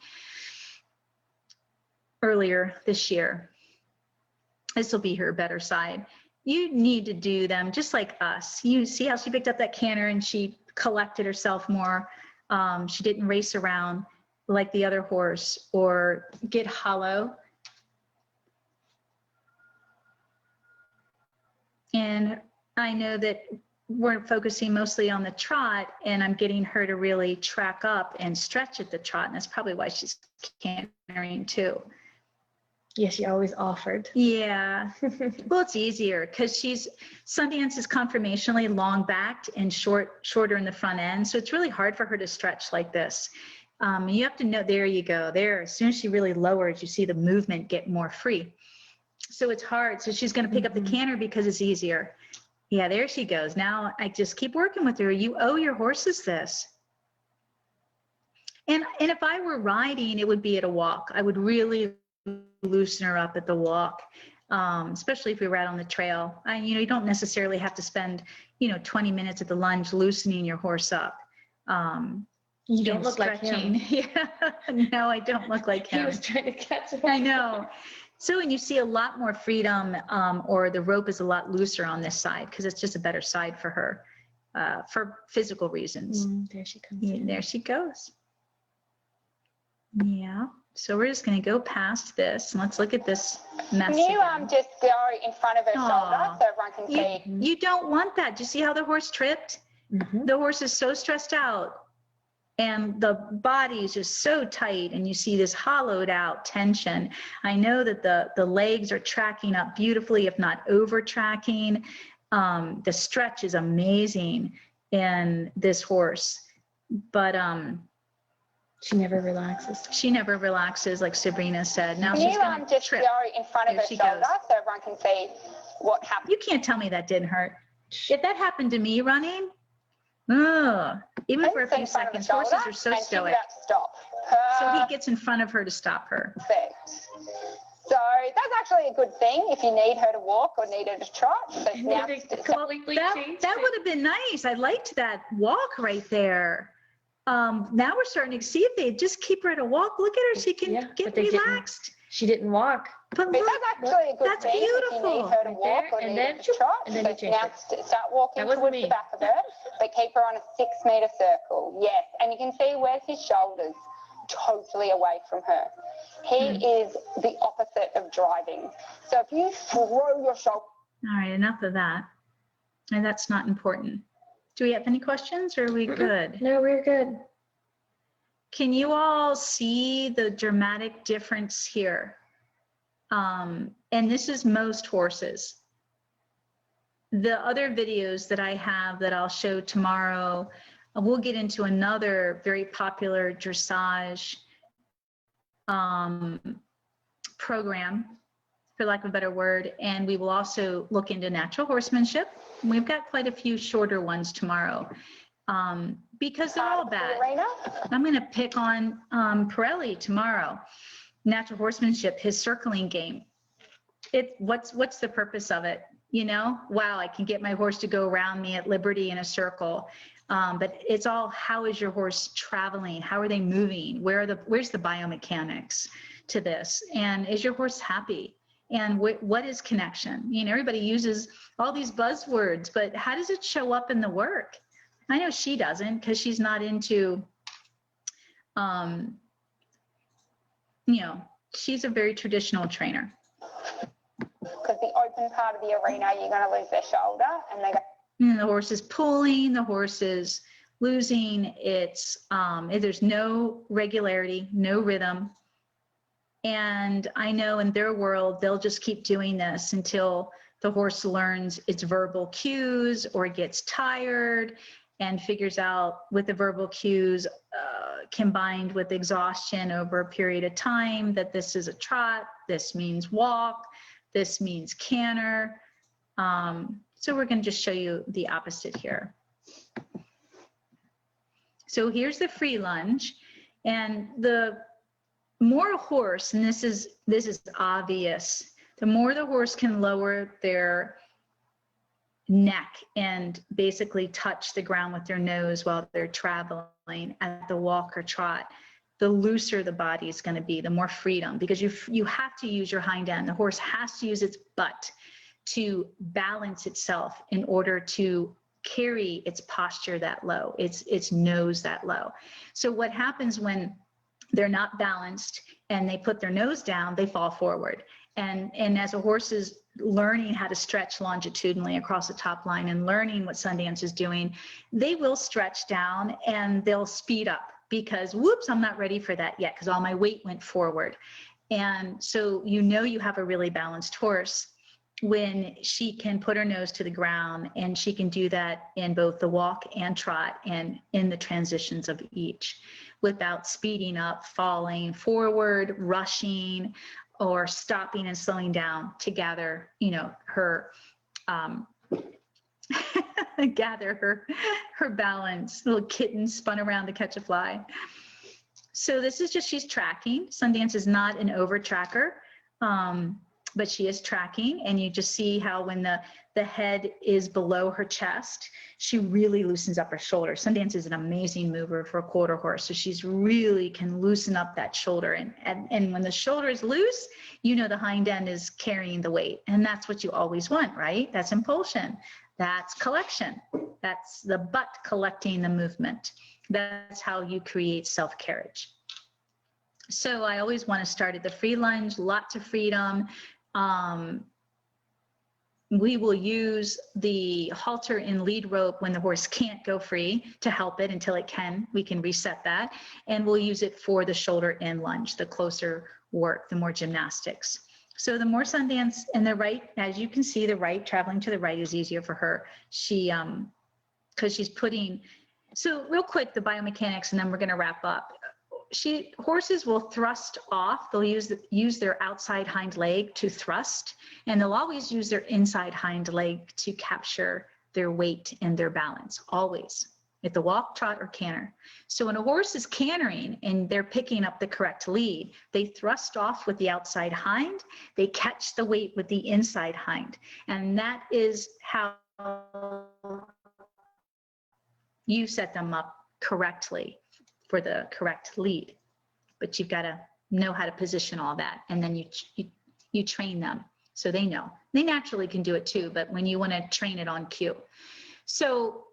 earlier this year. This will be her better side. You need to do them just like us. You see how she picked up that canter and she collected herself more. She didn't race around like the other horse or get hollow. And I know that we're focusing mostly on the trot, and I'm getting her to really track up and stretch at the trot. And that's probably why she's cantering too. Yes, she always offered. Yeah. Well, it's easier because Sundance is conformationally long backed and shorter in the front end. So it's really hard for her to stretch like this. You have to know, there you go. There, as soon as she really lowers, you see the movement get more free. So it's hard. So she's going to pick up the canter because it's easier. Yeah, there she goes. Now I just keep working with her. You owe your horses this. And if I were riding, it would be at a walk. I would really loosen her up at the walk, especially if we were out on the trail. You don't necessarily have to spend, 20 minutes at the lunge loosening your horse up. You don't look stretching. like him. Yeah, no, I don't look like him. He was trying to catch him. I know. So when you see a lot more freedom, or the rope is a lot looser on this side because it's just a better side for her, for physical reasons. There she comes. Yeah, there she goes. Yeah. So we're just going to go past this and let's look at this mess. Can you again. just go in front of her shoulder so everyone can see? You don't want that. Do you see how the horse tripped? The horse is so stressed out and the body is just so tight, and you see this hollowed out tension. I know that the legs are tracking up beautifully, if not over tracking. The stretch is amazing in this horse, but she never relaxes. She never relaxes, like Sabrina said. Now Can she's you going to just trip. go in front of There her she shoulder goes. so everyone can see what happened? You can't tell me that didn't hurt. If that happened to me running, even for a few seconds, horses are so stoic. Stop. So he gets in front of her to stop her. Perfect. So that's actually a good thing if you need her to walk or need her to trot. But now That would have been nice. I liked that walk right there. Now we're starting to see if they just keep her at a walk. Look at her. She can get relaxed. She didn't walk. But that's look, actually a good that's thing if you beautiful. need her to walk or and need then her to trot. and then But you change now start walking That wasn't towards me. the back of her, but keep her on a 6 meter circle. Yes, and you can see where's his shoulders totally away from her. He is the opposite of driving. So if you throw your shoulder. All right, enough of that. And that's not important. Do we have any questions or are we good? No, we're good. Can you all see the dramatic difference here? And this is most horses. The other videos that I have that I'll show tomorrow, we'll get into another very popular dressage program, for lack of a better word, and we will also look into natural horsemanship. We've got quite a few shorter ones tomorrow because they're all bad. I'm going to pick on Pirelli tomorrow. Natural horsemanship, his circling game. What's the purpose of it? Wow, I can get my horse to go around me at Liberty in a circle. But it's all, how is your horse traveling? How are they moving? Where's the biomechanics to this? And is your horse happy? And what is connection? Everybody uses all these buzzwords, but how does it show up in the work? I know she doesn't, because she's not into, she's a very traditional trainer. Because the open part of the arena, you're going to lose their shoulder, and they go. The horse is pulling, the horse is losing. There's no regularity, no rhythm. And I know in their world, they'll just keep doing this until the horse learns its verbal cues or gets tired and figures out with the verbal cues combined with exhaustion over a period of time that this is a trot, this means walk, this means canter. So we're going to just show you the opposite here. So here's the free lunge, and the more a horse, and this is obvious, the more the horse can lower their neck and basically touch the ground with their nose while they're traveling at the walk or trot, the looser the body is going to be, the more freedom, because you have to use your hind end. The horse has to use its butt to balance itself in order to carry its posture that low, its nose that low. So what happens when they're not balanced and they put their nose down, they fall forward. And as a horse is learning how to stretch longitudinally across the top line and learning what Sundance is doing, they will stretch down and they'll speed up because, whoops, I'm not ready for that yet because all my weight went forward. And so you know you have a really balanced horse when she can put her nose to the ground, and she can do that in both the walk and trot and in the transitions of each without speeding up, falling forward, rushing, or stopping and slowing down to gather, you know, her gather her balance. Little kitten spun around to catch a fly. So this is just, she's tracking. Sundance is not an over tracker, but she is tracking, and you just see how when the head is below her chest, she really loosens up her shoulder. Sundance is an amazing mover for a quarter horse, so she's really can loosen up that shoulder. And when the shoulder is loose, you know the hind end is carrying the weight, and that's what you always want, right? That's impulsion. That's collection. That's the butt collecting the movement. That's how you create self-carriage. So I always want to start at the free lunge, lots of freedom. We will use the halter and lead rope when the horse can't go free to help it until it can. We can reset that. And we'll use it for the shoulder in lunge, the closer work, the more gymnastics. So the more Sundance, and the right, as you can see, the right, traveling to the right is easier for her. She, because she's putting, so real quick, the biomechanics, and then we're going to wrap up. Horses will thrust off. They'll use their outside hind leg to thrust, and they'll always use their inside hind leg to capture their weight and their balance, always, at the walk, trot, or canter. So when a horse is cantering and they're picking up the correct lead, they thrust off with the outside hind, they catch the weight with the inside hind, and that is how you set them up correctly for the correct lead. But you've got to know how to position all that, and then you train them so they know. They naturally can do it too, but when you want to train it on cue. So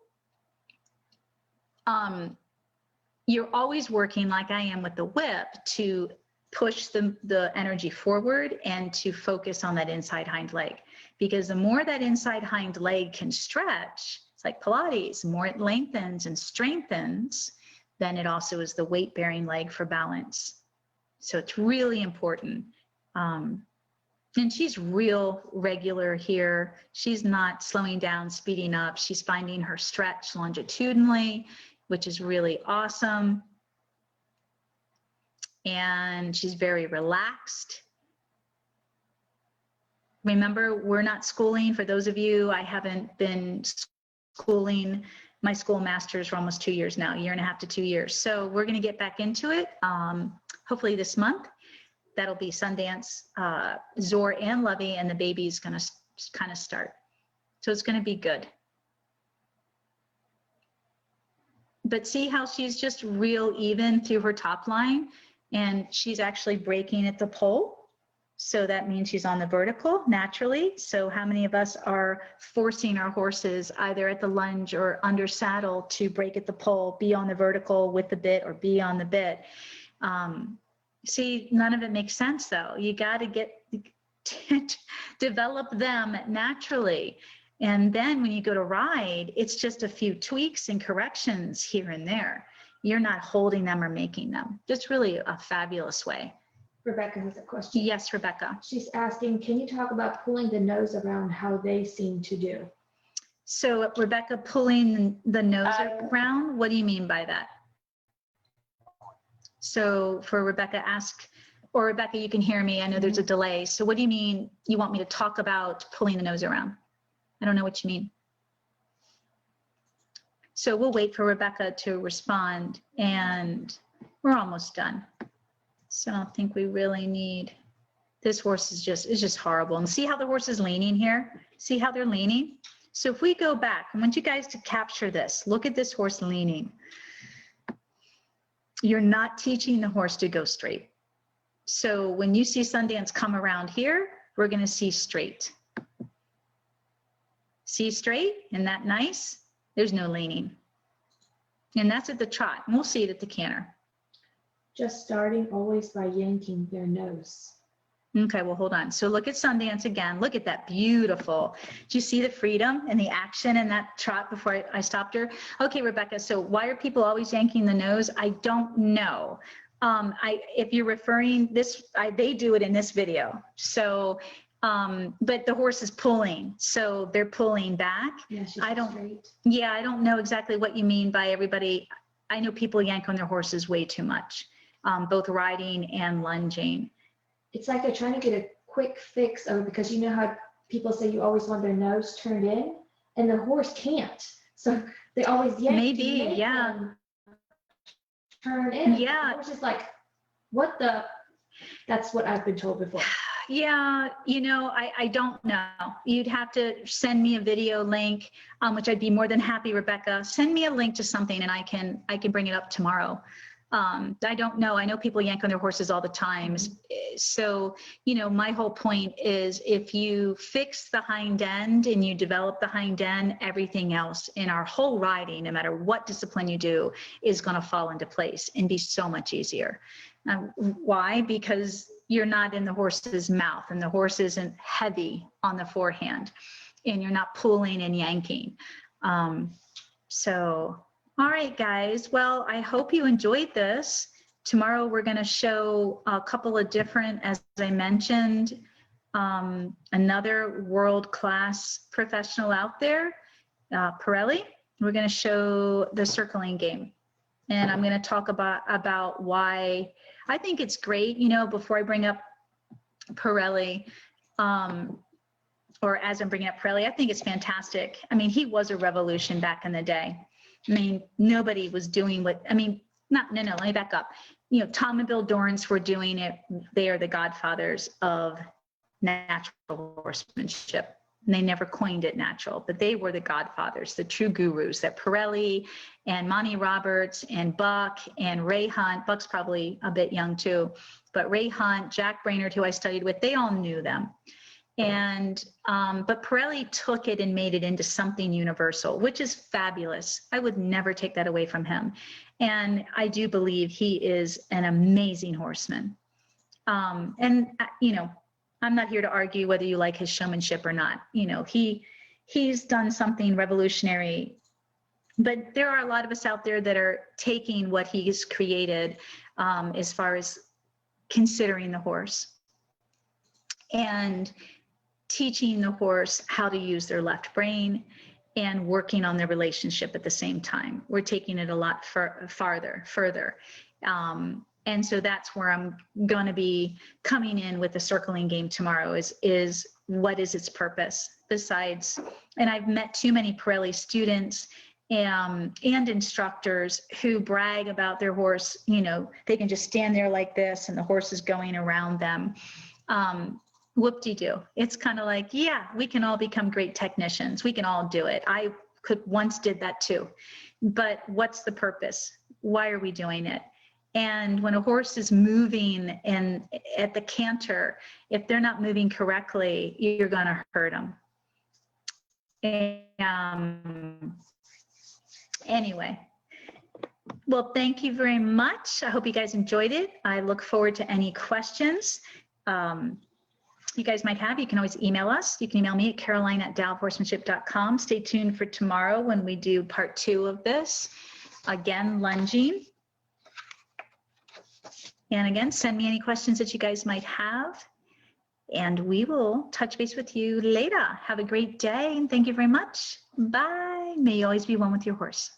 you're always working, like I am with the whip, to push the energy forward and to focus on that inside hind leg, because the more that inside hind leg can stretch, it's like Pilates, the more it lengthens and strengthens, then it also is the weight-bearing leg for balance. So it's really important. And she's real regular here. She's not slowing down, speeding up. She's finding her stretch longitudinally, which is really awesome. And she's very relaxed. Remember, we're not schooling. For those of you, I haven't been schooling my school master's for almost 2 years now, 1.5 to 2 years. So we're going to get back into it, hopefully this month. That'll be Sundance, Zor, and Lovey, and the baby's going to kind of start. So it's going to be good. But see how she's just real even through her top line, and she's actually breaking at the pole. So that means she's on the vertical naturally. So how many of us are forcing our horses either at the lunge or under saddle to break at the pole, be on the vertical with the bit, or be on the bit? See, none of it makes sense though. You got to develop them naturally. And then when you go to ride, it's just a few tweaks and corrections here and there. You're not holding them or making them. Just really a fabulous way. Rebecca has a question. Yes, Rebecca. She's asking, can you talk about pulling the nose around, how they seem to do? So Rebecca, pulling the nose around, what do you mean by that? So for Rebecca, or Rebecca, you can hear me. I know there's a delay. So what do you mean you want me to talk about pulling the nose around? I don't know what you mean. So we'll wait for Rebecca to respond, and we're almost done. So I don't think we really need, this horse is just horrible. And see how the horse is leaning here? See how they're leaning? So if we go back, I want you guys to capture this. Look at this horse leaning. You're not teaching the horse to go straight. So when you see Sundance come around here, we're going to see straight. See straight? Isn't that nice? There's no leaning. And that's at the trot. And we'll see it at the canter. Just starting always by yanking their nose. Okay, well, hold on. So look at Sundance again. Look at that, beautiful. Do you see the freedom and the action in that trot before I stopped her? Okay, Rebecca, so why are people always yanking the nose? I don't know. If you're referring this, they do it in this video. So, but the horse is pulling, so they're pulling back. Yeah, she's straight. Yeah, I don't know exactly what you mean by everybody. I know people yank on their horses way too much, both riding and lunging. It's like they're trying to get a quick fix of, because you know how people say you always want their nose turned in, and the horse can't. So they always yank. Maybe, yeah. Turn in. Yeah. The horse is like, what the? That's what I've been told before. Yeah, you know, I don't know. You'd have to send me a video link, which I'd be more than happy, Rebecca. Send me a link to something and I can bring it up tomorrow. I don't know. I know people yank on their horses all the time. So, you know, my whole point is if you fix the hind end and you develop the hind end, everything else in our whole riding, no matter what discipline you do, is going to fall into place and be so much easier. Why? Because you're not in the horse's mouth and the horse isn't heavy on the forehand and you're not pulling and yanking. All right, guys. Well, I hope you enjoyed this. Tomorrow, we're going to show a couple of different, as I mentioned, another world-class professional out there, Pirelli. We're going to show the circling game. And I'm going to talk about why I think it's great. You know, before I bring up Pirelli, or as I'm bringing up Pirelli, I think it's fantastic. I mean, he was a revolution back in the day. I mean, nobody was doing what, I mean, let me back up. You know, Tom and Bill Dorrance were doing it. They are the godfathers of natural horsemanship. And they never coined it natural, but they were the godfathers, the true gurus, that Pirelli and Monty Roberts and Buck and Ray Hunt. Buck's probably a bit young too, but Ray Hunt, Jack Brainerd, who I studied with, they all knew them. And, but Pirelli took it and made it into something universal, which is fabulous. I would never take that away from him. And I do believe he is an amazing horseman. And, you know, I'm not here to argue whether you like his showmanship or not. You know, he's done something revolutionary, but there are a lot of us out there that are taking what he's created as far as considering the horse and teaching the horse how to use their left brain and working on their relationship at the same time. We're taking it a lot further. And so that's where I'm going to be coming in with the circling game tomorrow is what is its purpose besides, and I've met too many Pirelli students and instructors who brag about their horse. You know, they can just stand there like this and the horse is going around them. Whoop-de-doo. It's kind of like, yeah, we can all become great technicians. We can all do it. I once did that too. But what's the purpose? Why are we doing it? And when a horse is moving and at the canter, if they're not moving correctly, you're going to hurt them. Anyway, well, thank you very much. I hope you guys enjoyed it. I look forward to any questions you guys might have. You can always email us. You can email me at caroline@dalhorsemanship.com. Stay tuned for tomorrow when we do part 2 of this. Again, lunging. And again, send me any questions that you guys might have. And we will touch base with you later. Have a great day and thank you very much. Bye. May you always be one with your horse.